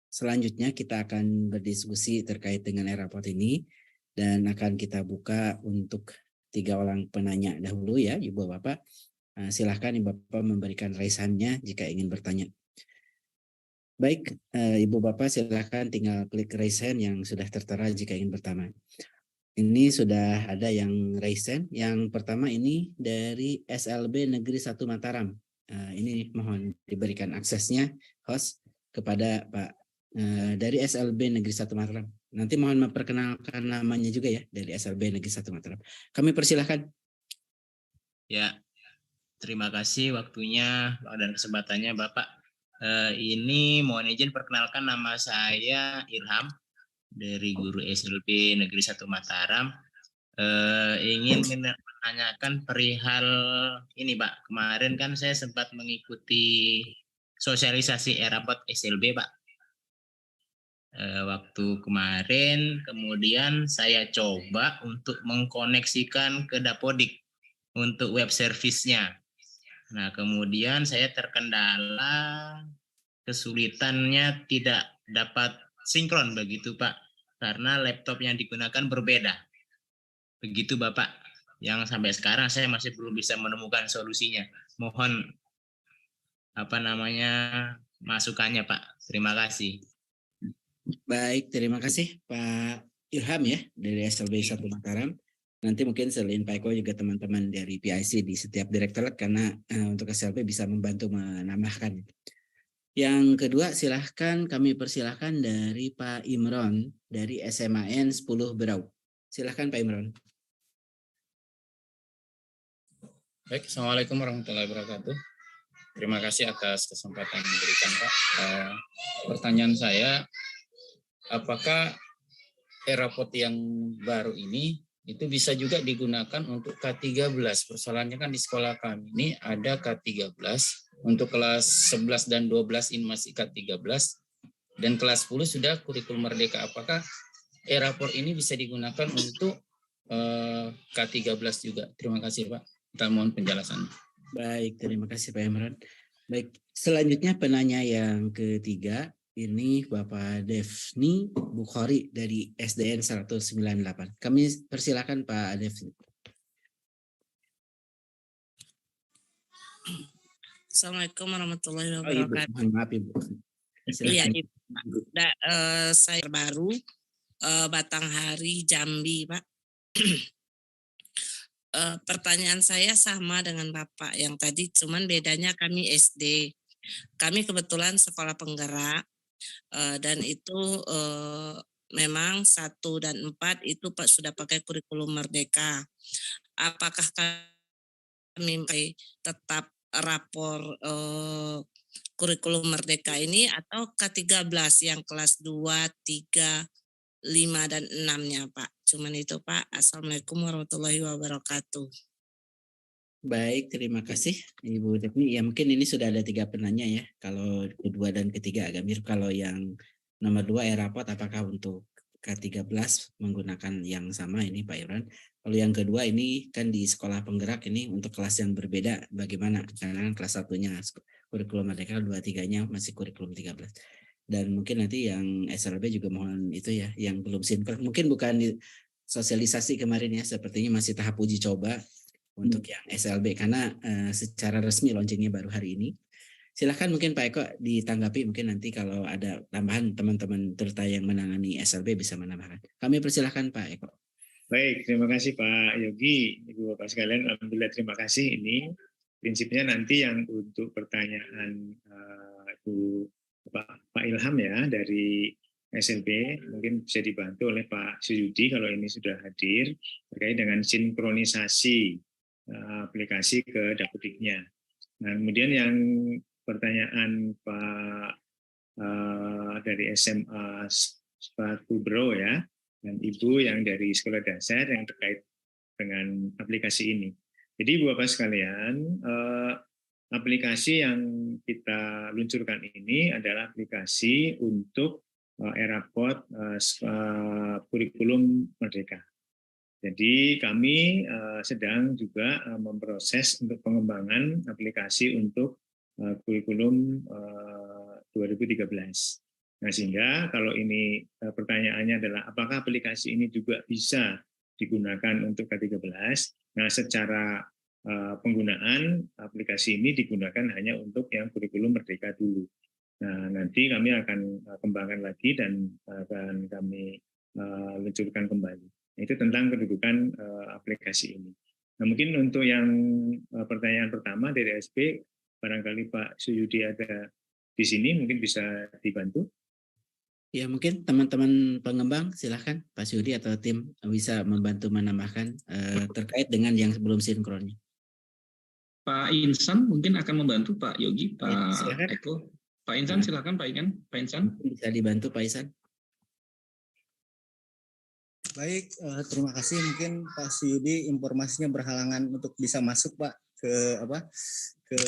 S5: selanjutnya kita akan berdiskusi terkait dengan ERAPOD ini dan akan kita buka untuk 3 orang penanya dahulu ya, Ibu Bapak. Silahkan Ibu Bapak memberikan raise hand-nya jika ingin bertanya. Baik, Ibu Bapak silahkan tinggal klik raise hand yang sudah tertera jika ingin bertanya. Ini sudah ada yang raise hand. Yang pertama ini dari SLB Negeri 1 Mataram. Ini mohon diberikan aksesnya host kepada Pak dari SLB Negeri 1 Mataram. Nanti mohon memperkenalkan namanya juga ya dari SLB Negeri 1 Mataram. Kami persilahkan.
S7: Ya, terima kasih waktunya dan kesempatannya Bapak. Ini mohon izin perkenalkan, nama saya Irham dari guru SLB Negeri 1 Mataram. Ingin menanyakan perihal ini Pak. Kemarin kan saya sempat mengikuti sosialisasi ERAPOD SLB Pak. Waktu kemarin kemudian saya coba untuk mengkoneksikan ke Dapodik untuk web service-nya. Nah, kemudian saya terkendala kesulitannya tidak dapat sinkron begitu Pak, karena laptop yang digunakan berbeda. Begitu Bapak, yang sampai sekarang saya masih belum bisa menemukan solusinya. Mohon masukannya Pak. Terima kasih.
S5: Baik, terima kasih Pak Ilham ya dari SLB 1 Mataram. Nanti mungkin selain Pak Eko juga teman-teman dari PIC di setiap direktorat karena untuk SLB bisa membantu menambahkan. Yang kedua silahkan kami persilahkan dari Pak Imron dari SMAN 10 Berau. Silahkan Pak Imron.
S8: Baik, Assalamualaikum warahmatullahi wabarakatuh. Terima kasih atas kesempatan yang diberikan Pak. Pertanyaan saya, apakah ERAPOD yang baru ini itu bisa juga digunakan untuk K13. Persoalannya kan di sekolah kami ini ada K13 untuk kelas 11 dan 12 ini masih K13 dan kelas 10 sudah kurikulum merdeka. Apakah ERAPOD ini bisa digunakan untuk K13 juga? Terima kasih Pak. Kita mohon penjelasan.
S5: Baik, terima kasih Pak Imran. Baik, selanjutnya penanya yang ketiga. Ini Bapak Devni Bukhari dari SDN 198. Kami persilakan Pak Devni.
S9: Assalamualaikum warahmatullahi wabarakatuh.
S5: Mohon maaf Ibu.
S9: Iya, saya baru Batanghari Jambi Pak. Pertanyaan saya sama dengan Bapak yang tadi, cuman bedanya kami SD. Kami kebetulan sekolah penggerak. Dan itu memang 1 dan 4 itu Pak sudah pakai kurikulum merdeka. Apakah kami tetap rapor kurikulum merdeka ini atau K13 yang kelas 2, 3, 5 dan 6-nya Pak? Cuman itu Pak. Assalamualaikum warahmatullahi wabarakatuh.
S5: Baik, terima kasih Ibu Devni. Ya mungkin ini sudah ada 3 penanya ya. Kalau kedua dan ketiga agak mirip. Kalau yang nomor 2 ERAPOD apakah untuk K13 menggunakan yang sama ini Pak Irwan. Kalau yang kedua ini kan di sekolah penggerak ini untuk kelas yang berbeda bagaimana? Karena kelas 1-nya kurikulum merdeka, 2-3-nya masih kurikulum 13. Dan mungkin nanti yang SLB juga mohon itu ya yang belum sinkron. Mungkin bukan sosialisasi kemarin ya, sepertinya masih tahap uji coba untuk yang SLB karena secara resmi launchingnya baru hari ini. Silahkan mungkin Pak Eko ditanggapi, mungkin nanti kalau ada tambahan teman-teman Tirta yang menangani SLB bisa menambahkan. Kami persilahkan Pak Eko.
S6: Baik, terima kasih Pak Yogi, Ibu Bapak sekalian. Alhamdulillah terima kasih. Ini prinsipnya nanti yang untuk pertanyaan Pak Ilham ya dari SLB mungkin bisa dibantu oleh Pak Suyudi kalau ini sudah hadir terkait dengan sinkronisasi aplikasi ke Dapodiknya. Nah, kemudian yang pertanyaan Pak dari SMA Sepatu Bro ya, dan Ibu yang dari sekolah dasar yang terkait dengan aplikasi ini. Jadi Bapak sekalian, aplikasi yang kita luncurkan ini adalah aplikasi untuk Eraport Kurikulum Merdeka. Jadi kami sedang juga memproses untuk pengembangan aplikasi untuk kurikulum 2013. Nah, sehingga kalau ini pertanyaannya adalah apakah aplikasi ini juga bisa digunakan untuk K13? Nah, secara penggunaan aplikasi ini digunakan hanya untuk yang kurikulum Merdeka dulu. Nah, nanti kami akan kembangkan lagi dan akan kami luncurkan kembali. Itu tentang kedudukan aplikasi ini. Nah, mungkin untuk yang pertanyaan pertama dari SP, barangkali Pak Suyudi ada di sini, mungkin bisa dibantu.
S5: Ya, mungkin teman-teman pengembang silahkan Pak Suyudi atau tim bisa membantu menambahkan terkait dengan yang belum sinkronnya.
S2: Pak Insan mungkin akan membantu Pak Yogi, Pak
S5: Ya,
S2: Eko. Pak Insan silakan Pak Insan.
S5: Bisa dibantu Pak Insan.
S10: Baik, terima kasih. Mungkin Pak Suyudi informasinya berhalangan untuk bisa masuk Pak ke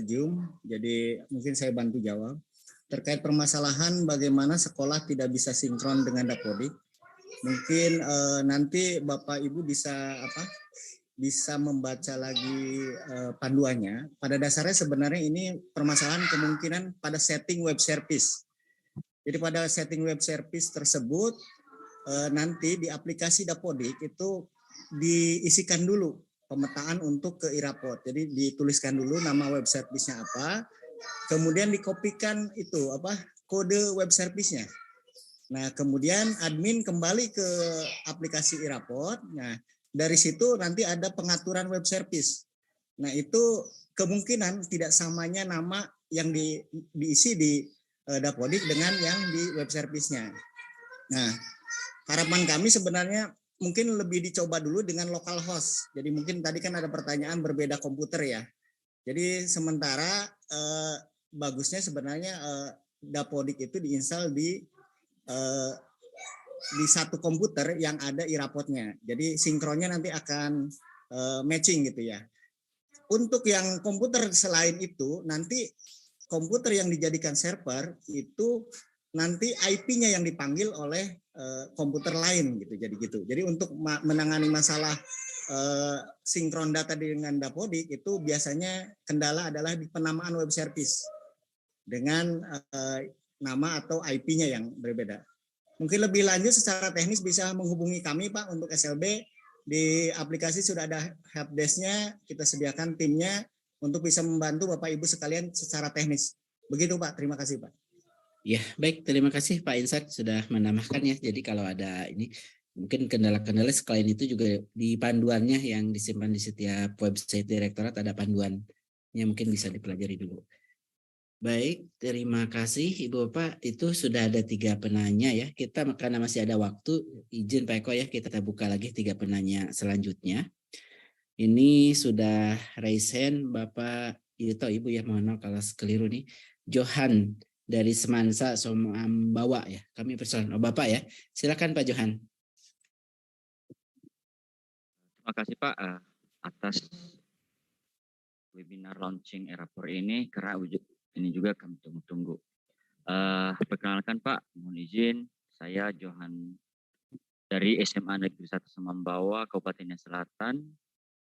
S10: Zoom. Jadi mungkin saya bantu jawab terkait permasalahan bagaimana sekolah tidak bisa sinkron dengan Dapodik. Mungkin nanti Bapak Ibu bisa membaca lagi panduannya. Pada dasarnya sebenarnya ini permasalahan kemungkinan pada setting web service. Jadi pada setting web service tersebut nanti di aplikasi Dapodik itu diisikan dulu pemetaan untuk ke Iraport. Jadi dituliskan dulu nama web service-nya apa, kemudian dikopikan itu kode web service-nya. Nah, kemudian admin kembali ke aplikasi Iraport. Nah, dari situ nanti ada pengaturan web service. Nah, itu kemungkinan tidak samanya nama yang diisi di Dapodik dengan yang di web service-nya. Nah, harapan kami sebenarnya mungkin lebih dicoba dulu dengan local host. Jadi mungkin tadi kan ada pertanyaan berbeda komputer ya. Jadi sementara bagusnya sebenarnya Dapodik itu diinstal di satu komputer yang ada Iraport-nya. Jadi sinkronnya nanti akan matching gitu ya. Untuk yang komputer selain itu nanti komputer yang dijadikan server itu nanti IP-nya yang dipanggil oleh komputer lain gitu. Jadi untuk menangani masalah sinkron data dengan Dapodik itu biasanya kendala adalah di penamaan web service dengan nama atau IP-nya yang berbeda. Mungkin lebih lanjut secara teknis bisa menghubungi kami Pak untuk SLB. Di aplikasi sudah ada helpdesk-nya, kita sediakan timnya untuk bisa membantu Bapak Ibu sekalian secara teknis. Begitu Pak, terima kasih Pak.
S5: Ya, baik. Terima kasih Pak Insan sudah menambahkan ya. Jadi kalau ada ini mungkin kendala-kendala selain itu juga di panduannya yang disimpan di setiap website direktorat ada panduannya, mungkin bisa dipelajari dulu. Baik, terima kasih Ibu Bapak. Itu sudah ada 3 penanya ya. Kita karena masih ada waktu, izin Pak Eko ya, kita buka lagi 3 penanya selanjutnya. Ini sudah raise hand Bapak Yuto, Ibu ya, mohon maaf kalau keliru nih. Johan dari Semansa Somambawa ya. Kami persilakan Bapak ya. Silakan Pak Johan.
S11: Terima kasih Pak atas webinar launching Eraport ini, karena ini juga kami tunggu-tunggu. Perkenalkan Pak, mohon izin, saya Johan dari SMA Negeri 1 Semambawa, Kabupaten Selatan,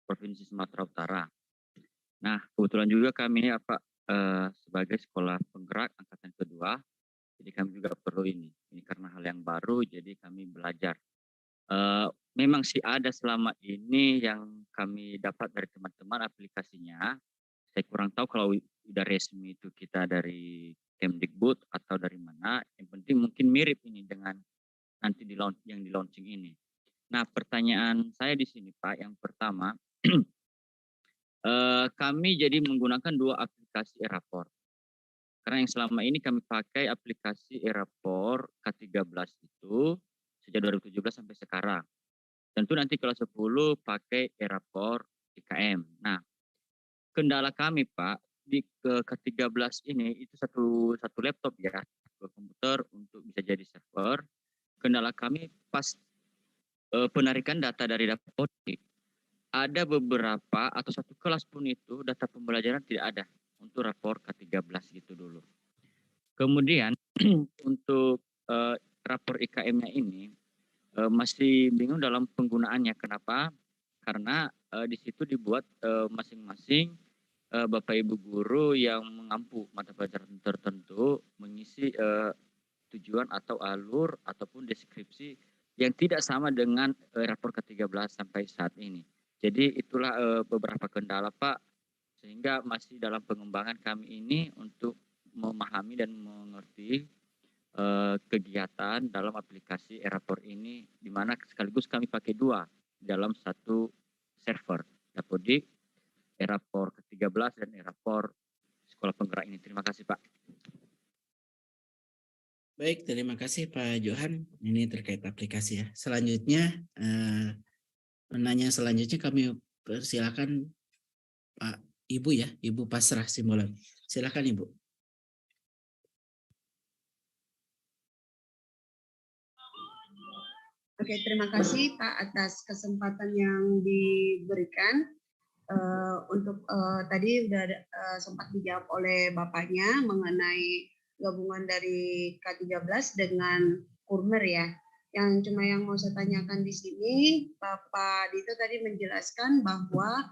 S11: Provinsi Sumatera Utara. Nah, kebetulan juga kami ini sebagai sekolah penggerak angkatan kedua, jadi kami juga perlu ini karena hal yang baru, jadi kami belajar. memang sih ada selama ini yang kami dapat dari teman-teman aplikasinya. Saya kurang tahu kalau udah resmi itu kita dari Kemdikbud atau dari mana. Yang penting mungkin mirip ini dengan nanti yang di launching ini. Nah, pertanyaan saya di sini Pak, yang pertama, kami jadi menggunakan 2 aplikasi e-rapor. Karena yang selama ini kami pakai aplikasi e-rapor K13 itu sejak 2017 sampai sekarang. Tentu nanti kalau 10 pakai e-rapor IKM. Nah, kendala kami Pak di K13 ini itu satu laptop ya, satu komputer untuk bisa jadi server. Kendala kami pas penarikan data dari Dapodik, ada beberapa atau satu kelas pun itu data pembelajaran tidak ada untuk rapor K13 gitu dulu. Kemudian untuk rapor IKM-nya ini masih bingung dalam penggunaannya. Kenapa? Karena di situ dibuat masing-masing Bapak Ibu guru yang mengampu mata pelajaran tertentu mengisi tujuan atau alur ataupun deskripsi yang tidak sama dengan rapor K13 sampai saat ini. Jadi itulah beberapa kendala Pak, sehingga masih dalam pengembangan kami ini untuk memahami dan mengerti kegiatan dalam aplikasi e-rapor ini, di mana sekaligus kami pakai 2 dalam satu server, Dapodik, e-rapor K13 dan e-rapor Sekolah Penggerak ini. Terima kasih Pak.
S5: Baik, terima kasih Pak Johan. Ini terkait aplikasi ya. Selanjutnya, penanya selanjutnya kami persilakan Pak Ibu ya, Ibu Pasrah Simbolan. Silakan Ibu.
S12: Oke, terima kasih Pak atas kesempatan yang diberikan. Untuk tadi sudah sempat dijawab oleh Bapaknya mengenai gabungan dari K13 dengan Kurmer ya. Yang cuma yang mau saya tanyakan di sini, Bapak Dito tadi menjelaskan bahwa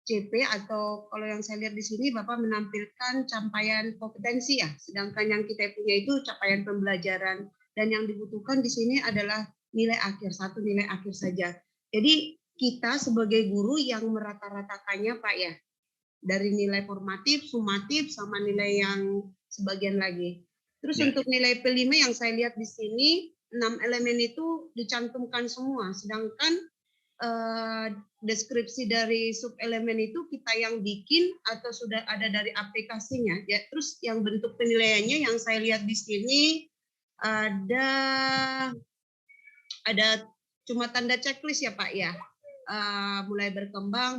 S12: CP atau kalau yang saya lihat di sini Bapak menampilkan capaian kompetensi ya, sedangkan yang kita punya itu capaian pembelajaran, dan yang dibutuhkan di sini adalah nilai akhir, 1 nilai akhir saja. Jadi kita sebagai guru yang merata-ratakannya Pak ya, dari nilai formatif, sumatif, sama nilai yang sebagian lagi. Terus untuk nilai P5 yang saya lihat di sini, 6 elemen itu dicantumkan semua, sedangkan deskripsi dari subelemen itu kita yang bikin atau sudah ada dari aplikasinya. Ya, terus yang bentuk penilaiannya yang saya lihat di sini ada cuma tanda checklist ya Pak ya. Mulai berkembang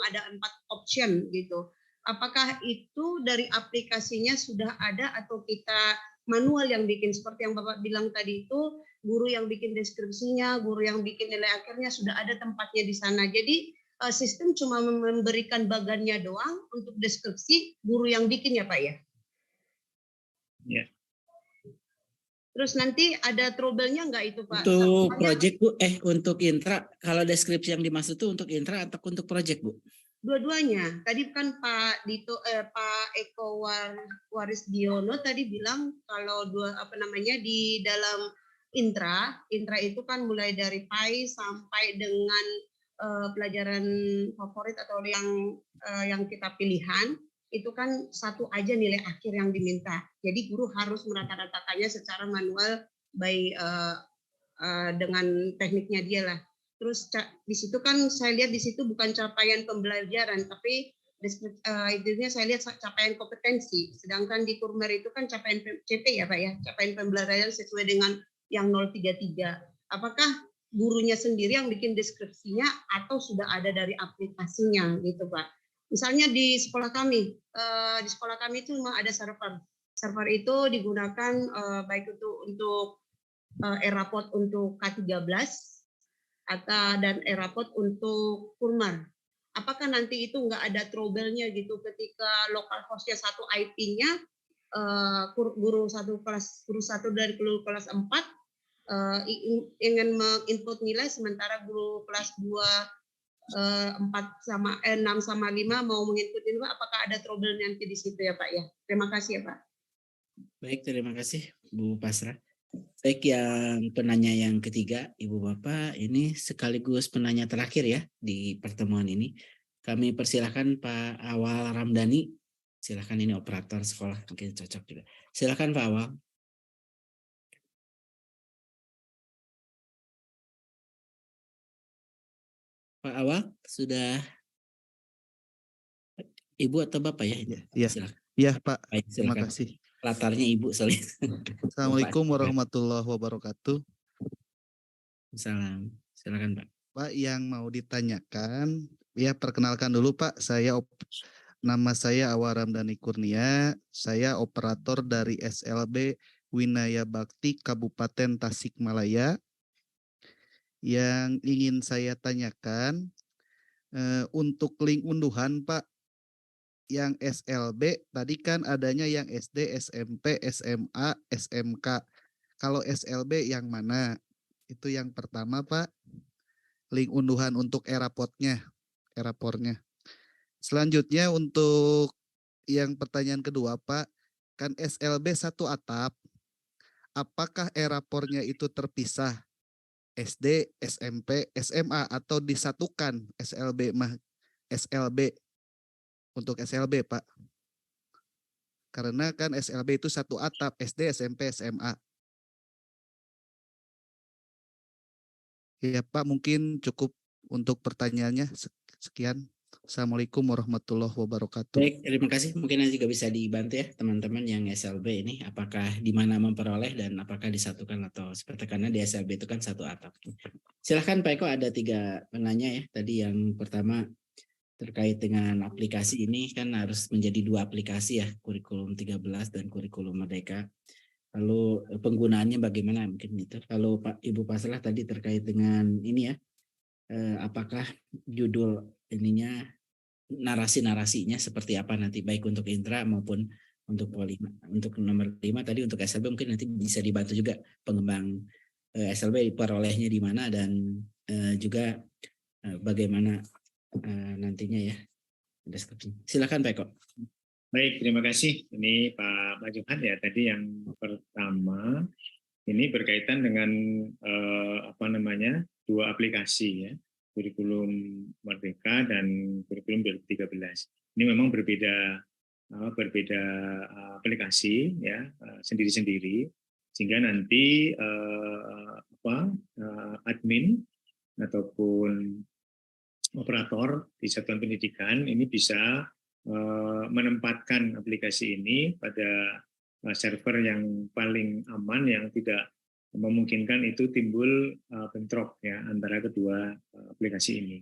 S12: ada 4 option gitu. Apakah itu dari aplikasinya sudah ada atau kita manual yang bikin seperti yang Bapak bilang tadi itu, guru yang bikin deskripsinya, guru yang bikin nilai akhirnya sudah ada tempatnya di sana. Jadi sistem cuma memberikan bagannya doang, untuk deskripsi guru yang bikin ya Pak ya. Ya. Terus nanti ada trouble-nya nggak itu Pak?
S5: Untuk project Bu, untuk intra, kalau deskripsi yang dimaksud itu untuk intra atau untuk project Bu?
S12: Dua-duanya. Tadi kan Pak Pak Eko Warisdiono tadi bilang kalau di dalam intra itu kan mulai dari PAI sampai dengan pelajaran favorit atau yang kita pilihan. Itu kan 1 aja nilai akhir yang diminta. Jadi guru harus merata-ratakannya secara manual dengan tekniknya dia lah. Terus di situ kan saya lihat di situ bukan capaian pembelajaran, tapi intinya saya lihat capaian kompetensi. Sedangkan di Kurmer itu kan capaian CP ya Pak ya, capaian pembelajaran sesuai dengan yang 033. Apakah gurunya sendiri yang bikin deskripsinya atau sudah ada dari aplikasinya gitu Pak? Misalnya di sekolah kami itu memang ada server. Server itu digunakan baik untuk e-rapor untuk K13 dan e-rapor untuk Kurmer. Apakah nanti itu nggak ada trouble-nya gitu ketika lokal hostnya satu IP-nya, guru satu dari kelas 4 ingin menginput nilai, sementara guru kelas 2 6 sama 5 mau menginput nilai, apakah ada trouble nanti di situ ya Pak ya? Terima kasih ya Pak.
S5: Baik, terima kasih Bu Pasrah. Baik, yang penanya yang ketiga, Ibu Bapak, ini sekaligus penanya terakhir ya di pertemuan ini. Kami persilahkan Pak Awal Ramdhani. Silakan, ini operator sekolah, mungkin cocok juga. Silakan Pak Awal. Pak Awal, sudah Ibu atau Bapak ya?
S13: Iya,
S5: Silakan.
S13: iya Pak.
S5: Baik,
S13: Terima
S5: silakan.
S13: kasih.
S5: Latarnya Ibu soalnya.
S13: Assalamualaikum warahmatullahi wabarakatuh.
S5: Salam. Silakan Pak.
S13: Pak, yang mau ditanyakan, ya perkenalkan dulu Pak, nama saya Awal Ramdhani Kurnia, saya operator dari SLB Winaya Bakti Kabupaten Tasikmalaya. Yang ingin saya tanyakan, untuk link unduhan Pak, yang SLB tadi kan adanya yang SD, SMP, SMA, SMK. Kalau SLB yang mana? Itu yang pertama Pak. Link unduhan untuk erapornya. Selanjutnya untuk yang pertanyaan kedua Pak, kan SLB satu atap. Apakah erapornya itu terpisah? SD, SMP, SMA atau disatukan SLB untuk SLB Pak? Karena kan SLB itu satu atap, SD, SMP, SMA. Ya Pak, mungkin cukup untuk pertanyaannya. Sekian. Assalamualaikum warahmatullahi wabarakatuh.
S5: Baik, terima kasih. Mungkin nanti juga bisa dibantu ya teman-teman yang SLB ini, apakah di mana memperoleh dan apakah disatukan atau seperti, karena di SLB itu kan satu atap. Silahkan Pak Eko, ada 3 penanya ya. Tadi yang pertama terkait dengan aplikasi ini kan harus menjadi 2 aplikasi ya, kurikulum 13 dan kurikulum Merdeka. Lalu penggunaannya bagaimana mungkin itu. Kalau Pak Ibu Paslah tadi terkait dengan ini ya, apakah judul ininya, narasi-narasinya seperti apa nanti, baik untuk intra maupun untuk untuk nomor 5 tadi untuk SLB mungkin nanti bisa dibantu juga pengembang SLB perolehnya di mana dan juga bagaimana nantinya ya. Silakan Pak Eko.
S6: Baik, terima kasih. Ini Pak Johan ya, tadi yang pertama ini berkaitan dengan 2 aplikasi ya, kurikulum Merdeka dan kurikulum 2013. Ini memang berbeda aplikasi ya, sendiri-sendiri, sehingga nanti admin ataupun operator di satuan pendidikan ini bisa menempatkan aplikasi ini pada server yang paling aman, yang tidak memungkinkan itu timbul bentrok ya antara kedua aplikasi ini.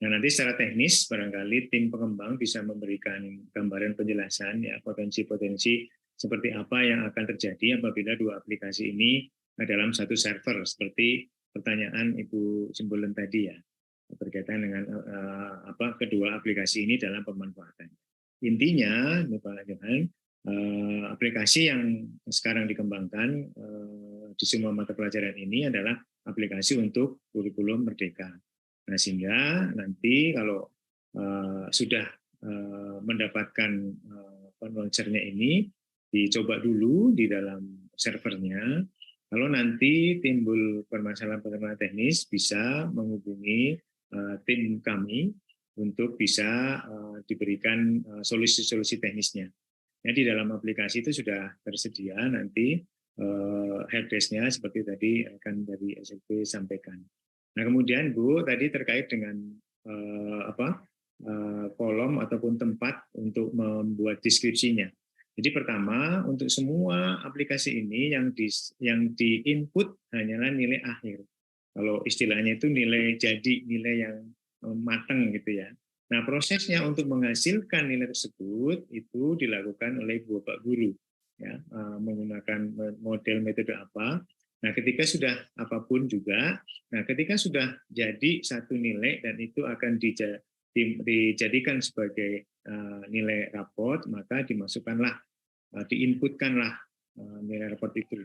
S6: Nah, nanti secara teknis barangkali tim pengembang bisa memberikan gambaran penjelasan ya, potensi-potensi seperti apa yang akan terjadi apabila 2 aplikasi ini dalam satu server, seperti pertanyaan Ibu Simbolen tadi ya, berkaitan dengan kedua aplikasi ini dalam pemanfaatan. Intinya, Pak Johan, aplikasi yang sekarang dikembangkan di semua mata pelajaran ini adalah aplikasi untuk kurikulum Merdeka. Nah, sehingga nanti kalau sudah mendapatkan launchernya ini, dicoba dulu di dalam servernya. Kalau nanti timbul permasalahan teknis, bisa menghubungi tim kami untuk bisa diberikan solusi-solusi teknisnya. Ya, di dalam aplikasi itu sudah tersedia nanti helpdesk-nya seperti tadi akan dari SLB sampaikan. Nah, kemudian Bu tadi terkait dengan kolom ataupun tempat untuk membuat deskripsinya. Jadi pertama, untuk semua aplikasi ini yang di-input hanyalah nilai akhir. Kalau istilahnya itu nilai jadi, nilai yang matang gitu ya. Nah, prosesnya untuk menghasilkan nilai tersebut itu dilakukan oleh Bapak Guru ya, menggunakan model metode apa. Nah, ketika sudah apapun juga, nah ketika sudah jadi satu nilai dan itu akan dijadikan sebagai nilai raport, maka dimasukkanlah, diinputkanlah nilai raport itu.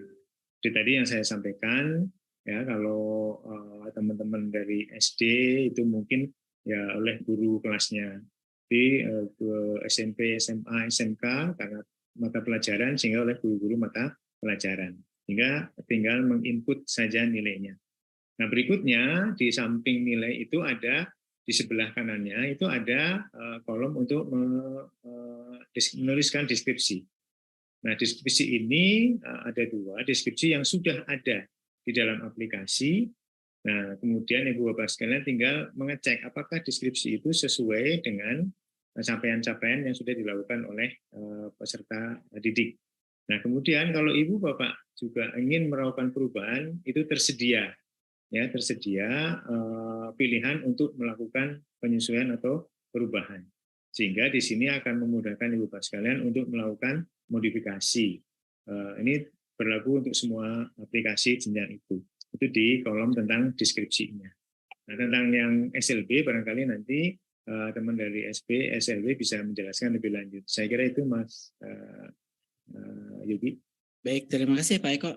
S6: Jadi tadi yang saya sampaikan ya, kalau teman-teman dari SD itu mungkin ya oleh guru kelasnya, di SMP, SMA, SMK karena mata pelajaran, sehingga oleh guru-guru mata pelajaran. Sehingga tinggal menginput saja nilainya. Nah, berikutnya di samping nilai itu ada di sebelah kanannya itu ada kolom untuk menuliskan deskripsi. Nah, deskripsi ini ada dua, deskripsi yang sudah ada di dalam aplikasi. Nah, kemudian Ibu Bapak sekalian tinggal mengecek apakah deskripsi itu sesuai dengan capaian-capaian yang sudah dilakukan oleh peserta didik. Nah, kemudian kalau Ibu Bapak juga ingin melakukan perubahan, itu tersedia pilihan untuk melakukan penyesuaian atau perubahan. Sehingga di sini akan memudahkan Ibu Bapak sekalian untuk melakukan modifikasi. Ini berlaku untuk semua aplikasi jenjang itu. Itu di kolom tentang deskripsinya. Nah, tentang yang SLB barangkali nanti teman dari SLB bisa menjelaskan lebih lanjut. Saya kira itu Mas Yogi.
S5: Baik, terima kasih Pak Eko.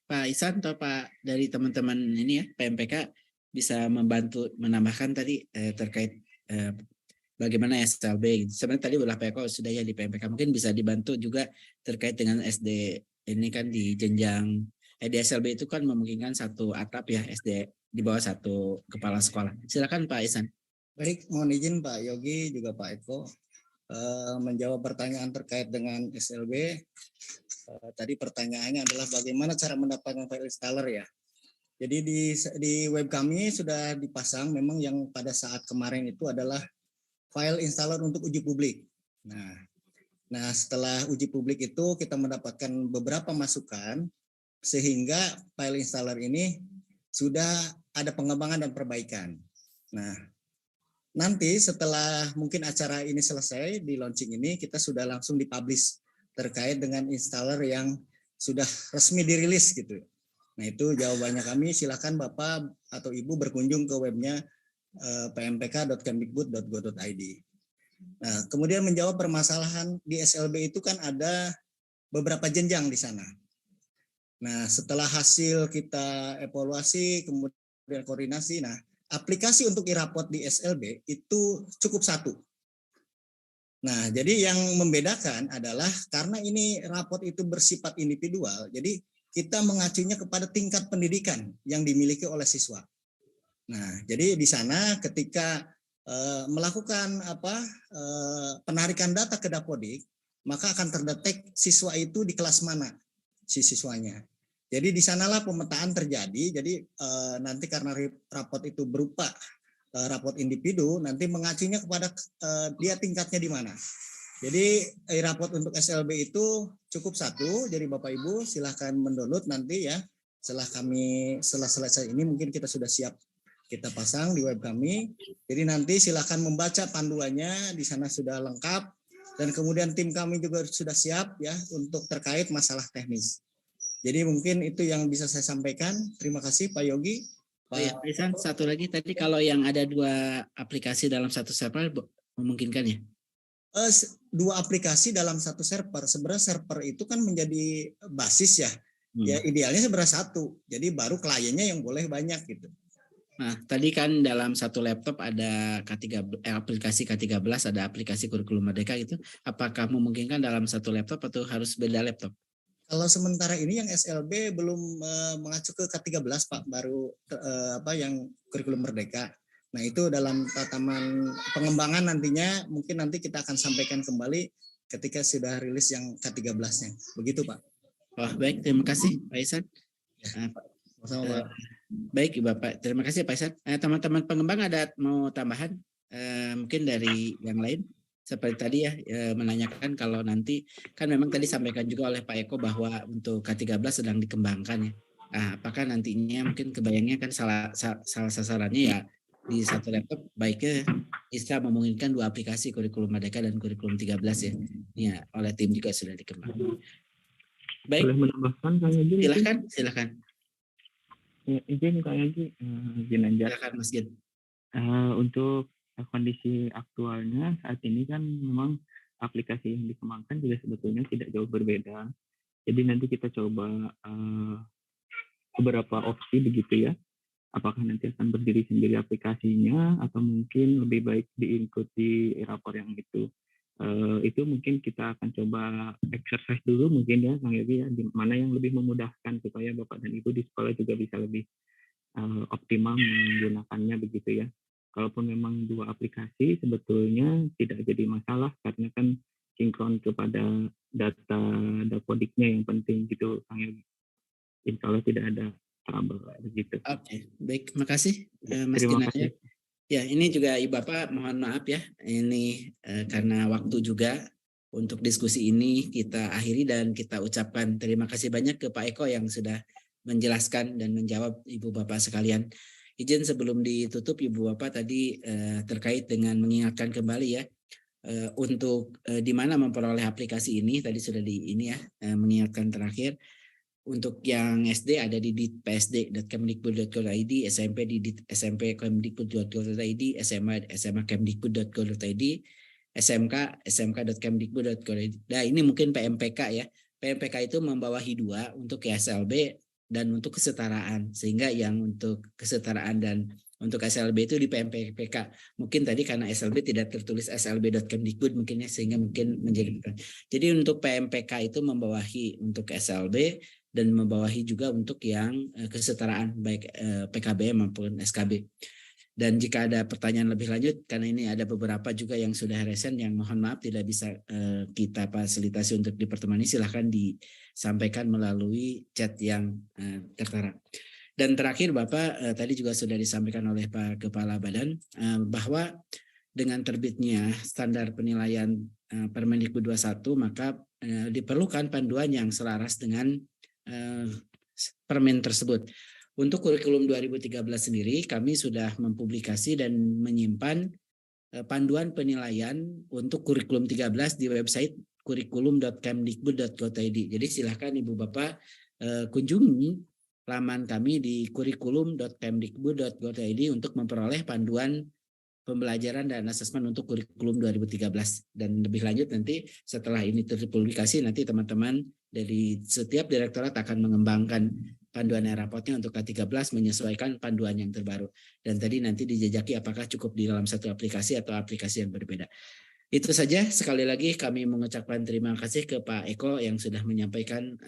S5: Pak Ihsan atau Pak dari teman-teman ini ya, PMPK bisa membantu menambahkan tadi terkait bagaimana SLB. Sebenarnya tadi Pak Eko sudah ya di PMPK, mungkin bisa dibantu juga terkait dengan SD ini kan di jenjang di SLB itu kan memungkinkan satu atap ya SD di bawah satu kepala sekolah. Silakan Pak Ihsan.
S10: Baik, mohon izin Pak Yogi juga Pak Eko menjawab pertanyaan terkait dengan SLB. Tadi pertanyaannya adalah bagaimana cara mendapatkan file installer ya. Jadi di web kami sudah dipasang memang yang pada saat kemarin itu adalah file installer untuk uji publik. Nah setelah uji publik itu kita mendapatkan beberapa masukan sehingga file installer ini sudah ada pengembangan dan perbaikan. Nah nanti setelah mungkin acara ini selesai di launching ini kita sudah langsung dipublish terkait dengan installer yang sudah resmi dirilis gitu. Nah itu jawabannya kami, silakan Bapak atau Ibu berkunjung ke webnya pmpk.kemdikbud.go.id. Nah kemudian menjawab permasalahan di SLB itu kan ada beberapa jenjang di sana. Nah setelah hasil kita evaluasi kemudian koordinasi, nah aplikasi untuk e-raport di SLB itu cukup satu. Nah, jadi yang membedakan adalah karena ini raport itu bersifat individual, jadi kita mengacunya kepada tingkat pendidikan yang dimiliki oleh siswa. Nah, jadi di sana ketika melakukan penarikan data ke Dapodik, maka akan terdetek siswa itu di kelas mana si siswanya. Jadi di sanalah pemetaan terjadi. Jadi nanti karena raport itu berupa raport individu, nanti mengacunya kepada dia tingkatnya di mana. Jadi raport untuk SLB itu cukup satu. Jadi Bapak Ibu silahkan mendownload nanti ya. Setelah selesai ini mungkin kita sudah siap kita pasang di web kami. Jadi nanti silahkan membaca panduannya, di sana sudah lengkap. Dan kemudian tim kami juga sudah siap ya untuk terkait masalah teknis. Jadi mungkin itu yang bisa saya sampaikan. Terima kasih Pak Yogi.
S5: Pak Ihsan, satu lagi tadi kalau yang ada dua aplikasi dalam satu server memungkinkan ya?
S10: Dua aplikasi dalam satu server. Sebenarnya server itu kan menjadi basis ya. Ya idealnya sebenarnya satu. Jadi baru kliennya yang boleh banyak gitu.
S5: Nah, tadi kan dalam satu laptop ada aplikasi K13, ada aplikasi Kurikulum Merdeka gitu. Apakah memungkinkan dalam satu laptop atau harus beda laptop?
S10: Kalau sementara ini yang SLB belum mengacu ke K13 Pak, baru yang Kurikulum Merdeka. Nah itu dalam tataman pengembangan nantinya mungkin nanti kita akan sampaikan kembali ketika sudah rilis yang K13-nya. Begitu Pak.
S5: Wah baik, terima kasih Pak Ihsan. Baik Bapak, terima kasih Pak Ihsan. Teman-teman pengembang ada mau tambahan mungkin dari yang lain? Seperti tadi ya menanyakan kalau nanti kan memang tadi sampaikan juga oleh Pak Eko bahwa untuk K13 sedang dikembangkan ya. Nah, apakah nantinya mungkin kebayangnya kan salah sasarannya ya di satu laptop baiknya bisa memungkinkan dua aplikasi Kurikulum Merdeka dan Kurikulum 13 ya. Ya, oleh tim juga sudah dikembangkan. Baik.
S14: Boleh menambahkan Kang Yogi?
S5: Silakan.
S14: Ya, izin Kang Yogi, izin aja.
S5: Silakan Mas Gin.
S14: Untuk kondisi aktualnya saat ini kan memang aplikasi yang dikembangkan juga sebetulnya tidak jauh berbeda. Jadi nanti kita coba beberapa opsi begitu ya. Apakah nanti akan berdiri sendiri aplikasinya atau mungkin lebih baik diikuti e-rapor yang itu. Itu mungkin kita akan coba exercise dulu mungkin ya Kang Yogi ya, di mana yang lebih memudahkan supaya Bapak dan Ibu di sekolah juga bisa lebih optimal menggunakannya begitu ya. Kalaupun memang dua aplikasi sebetulnya tidak jadi masalah karena kan sinkron kepada data dapodiknya yang penting gitu Kang Yogi. Insya Allah tidak ada trouble begitu.
S5: Oke, baik, makasih Mas
S14: Terima
S5: Kinanya.
S14: kasih.
S5: Ya, ini juga Ibu Bapak mohon maaf ya, ini karena waktu juga untuk diskusi ini kita akhiri dan kita ucapkan terima kasih banyak ke Pak Eko yang sudah menjelaskan dan menjawab Ibu Bapak sekalian. Izin sebelum ditutup Ibu Bapak tadi terkait dengan mengingatkan kembali ya, untuk di mana memperoleh aplikasi ini tadi sudah di ini ya, mengingatkan terakhir. Untuk yang SD ada di ditpsd.kemdikbud.go.id, SMP di smp.kemdikbud.go.id, SMA sma.kemdikbud.go.id, SMK smk.kemdikbud.go.id. Nah, ini mungkin PMPK ya. PMPK itu membawahi 2 untuk SLB dan untuk kesetaraan. Sehingga yang untuk kesetaraan dan untuk SLB itu di PMPK. Mungkin tadi karena SLB tidak tertulis slb.kemdikbud mungkin ya, sehingga mungkin menjadi. Jadi untuk PMPK itu membawahi untuk SLB dan membawahi juga untuk yang kesetaraan baik PKBM maupun SKB. Dan jika ada pertanyaan lebih lanjut, karena ini ada beberapa juga yang sudah resen yang mohon maaf tidak bisa kita fasilitasi untuk di pertemuan ini, silahkan disampaikan melalui chat yang tertera. Dan terakhir Bapak, tadi juga sudah disampaikan oleh Pak Kepala Badan bahwa dengan terbitnya standar penilaian Permendikbud 21 maka diperlukan panduan yang selaras dengan Permen tersebut. Untuk kurikulum 2013 sendiri kami sudah mempublikasi dan menyimpan panduan penilaian untuk kurikulum 13 di website kurikulum.kemdikbud.go.id. Jadi silahkan Ibu Bapak kunjungi laman kami di kurikulum.kemdikbud.go.id untuk memperoleh panduan pembelajaran dan asesmen untuk kurikulum 2013. Dan lebih lanjut nanti setelah ini terpublikasi nanti teman-teman dari setiap direktorat akan mengembangkan panduan rapotnya untuk K13 menyesuaikan panduan yang terbaru. Dan tadi nanti dijajaki apakah cukup di dalam satu aplikasi atau aplikasi yang berbeda. Itu saja, sekali lagi kami mengucapkan terima kasih ke Pak Eko yang sudah menyampaikan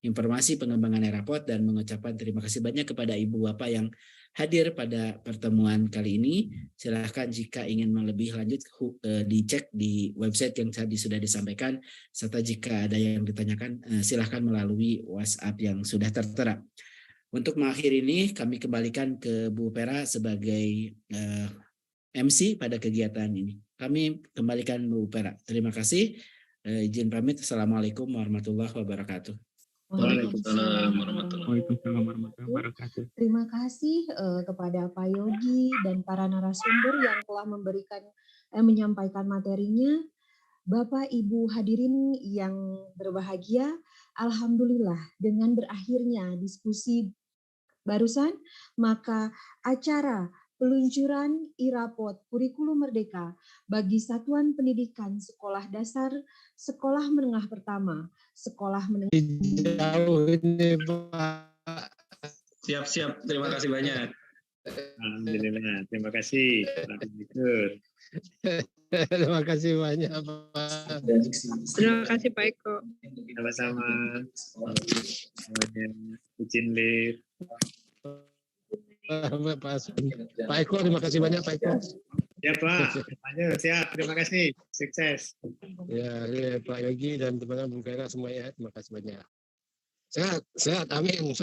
S5: informasi pengembangan rapot dan mengucapkan terima kasih banyak kepada Ibu Bapak yang hadir pada pertemuan kali ini. Silahkan jika ingin lebih lanjut dicek di website yang tadi sudah disampaikan, serta jika ada yang ditanyakan silahkan melalui WhatsApp yang sudah tertera. Untuk mengakhiri ini kami kembalikan ke Bu Pera sebagai MC pada kegiatan ini. Kami kembalikan Bu Pera. Terima kasih. Izin pamit. Assalamualaikum warahmatullahi wabarakatuh.
S2: Waalaikumsalam warahmatullahi
S14: wabarakatuh.
S1: Terima kasih kepada Pak Yogi dan para narasumber yang telah menyampaikan materinya. Bapak Ibu hadirin yang berbahagia, alhamdulillah dengan berakhirnya diskusi barusan, maka acara peluncuran e-rapot kurikulum merdeka bagi satuan pendidikan sekolah dasar, sekolah menengah pertama, sekolah menengah
S15: jauh ini Pak.
S2: Siap, terima kasih banyak.
S6: Alhamdulillah, terima kasih Pak Direktur.
S15: Terima kasih banyak Pak.
S16: Terima kasih Pak Eko.
S6: Sama-sama. Izin live.
S15: Pak Eko, terima kasih banyak Pak Eko.
S6: Ya Pak, siap. Terima kasih. Sukses.
S15: Ya, Pak Yogi dan teman-teman Bu Pera semuanya, terima kasih banyak. Sehat, amin.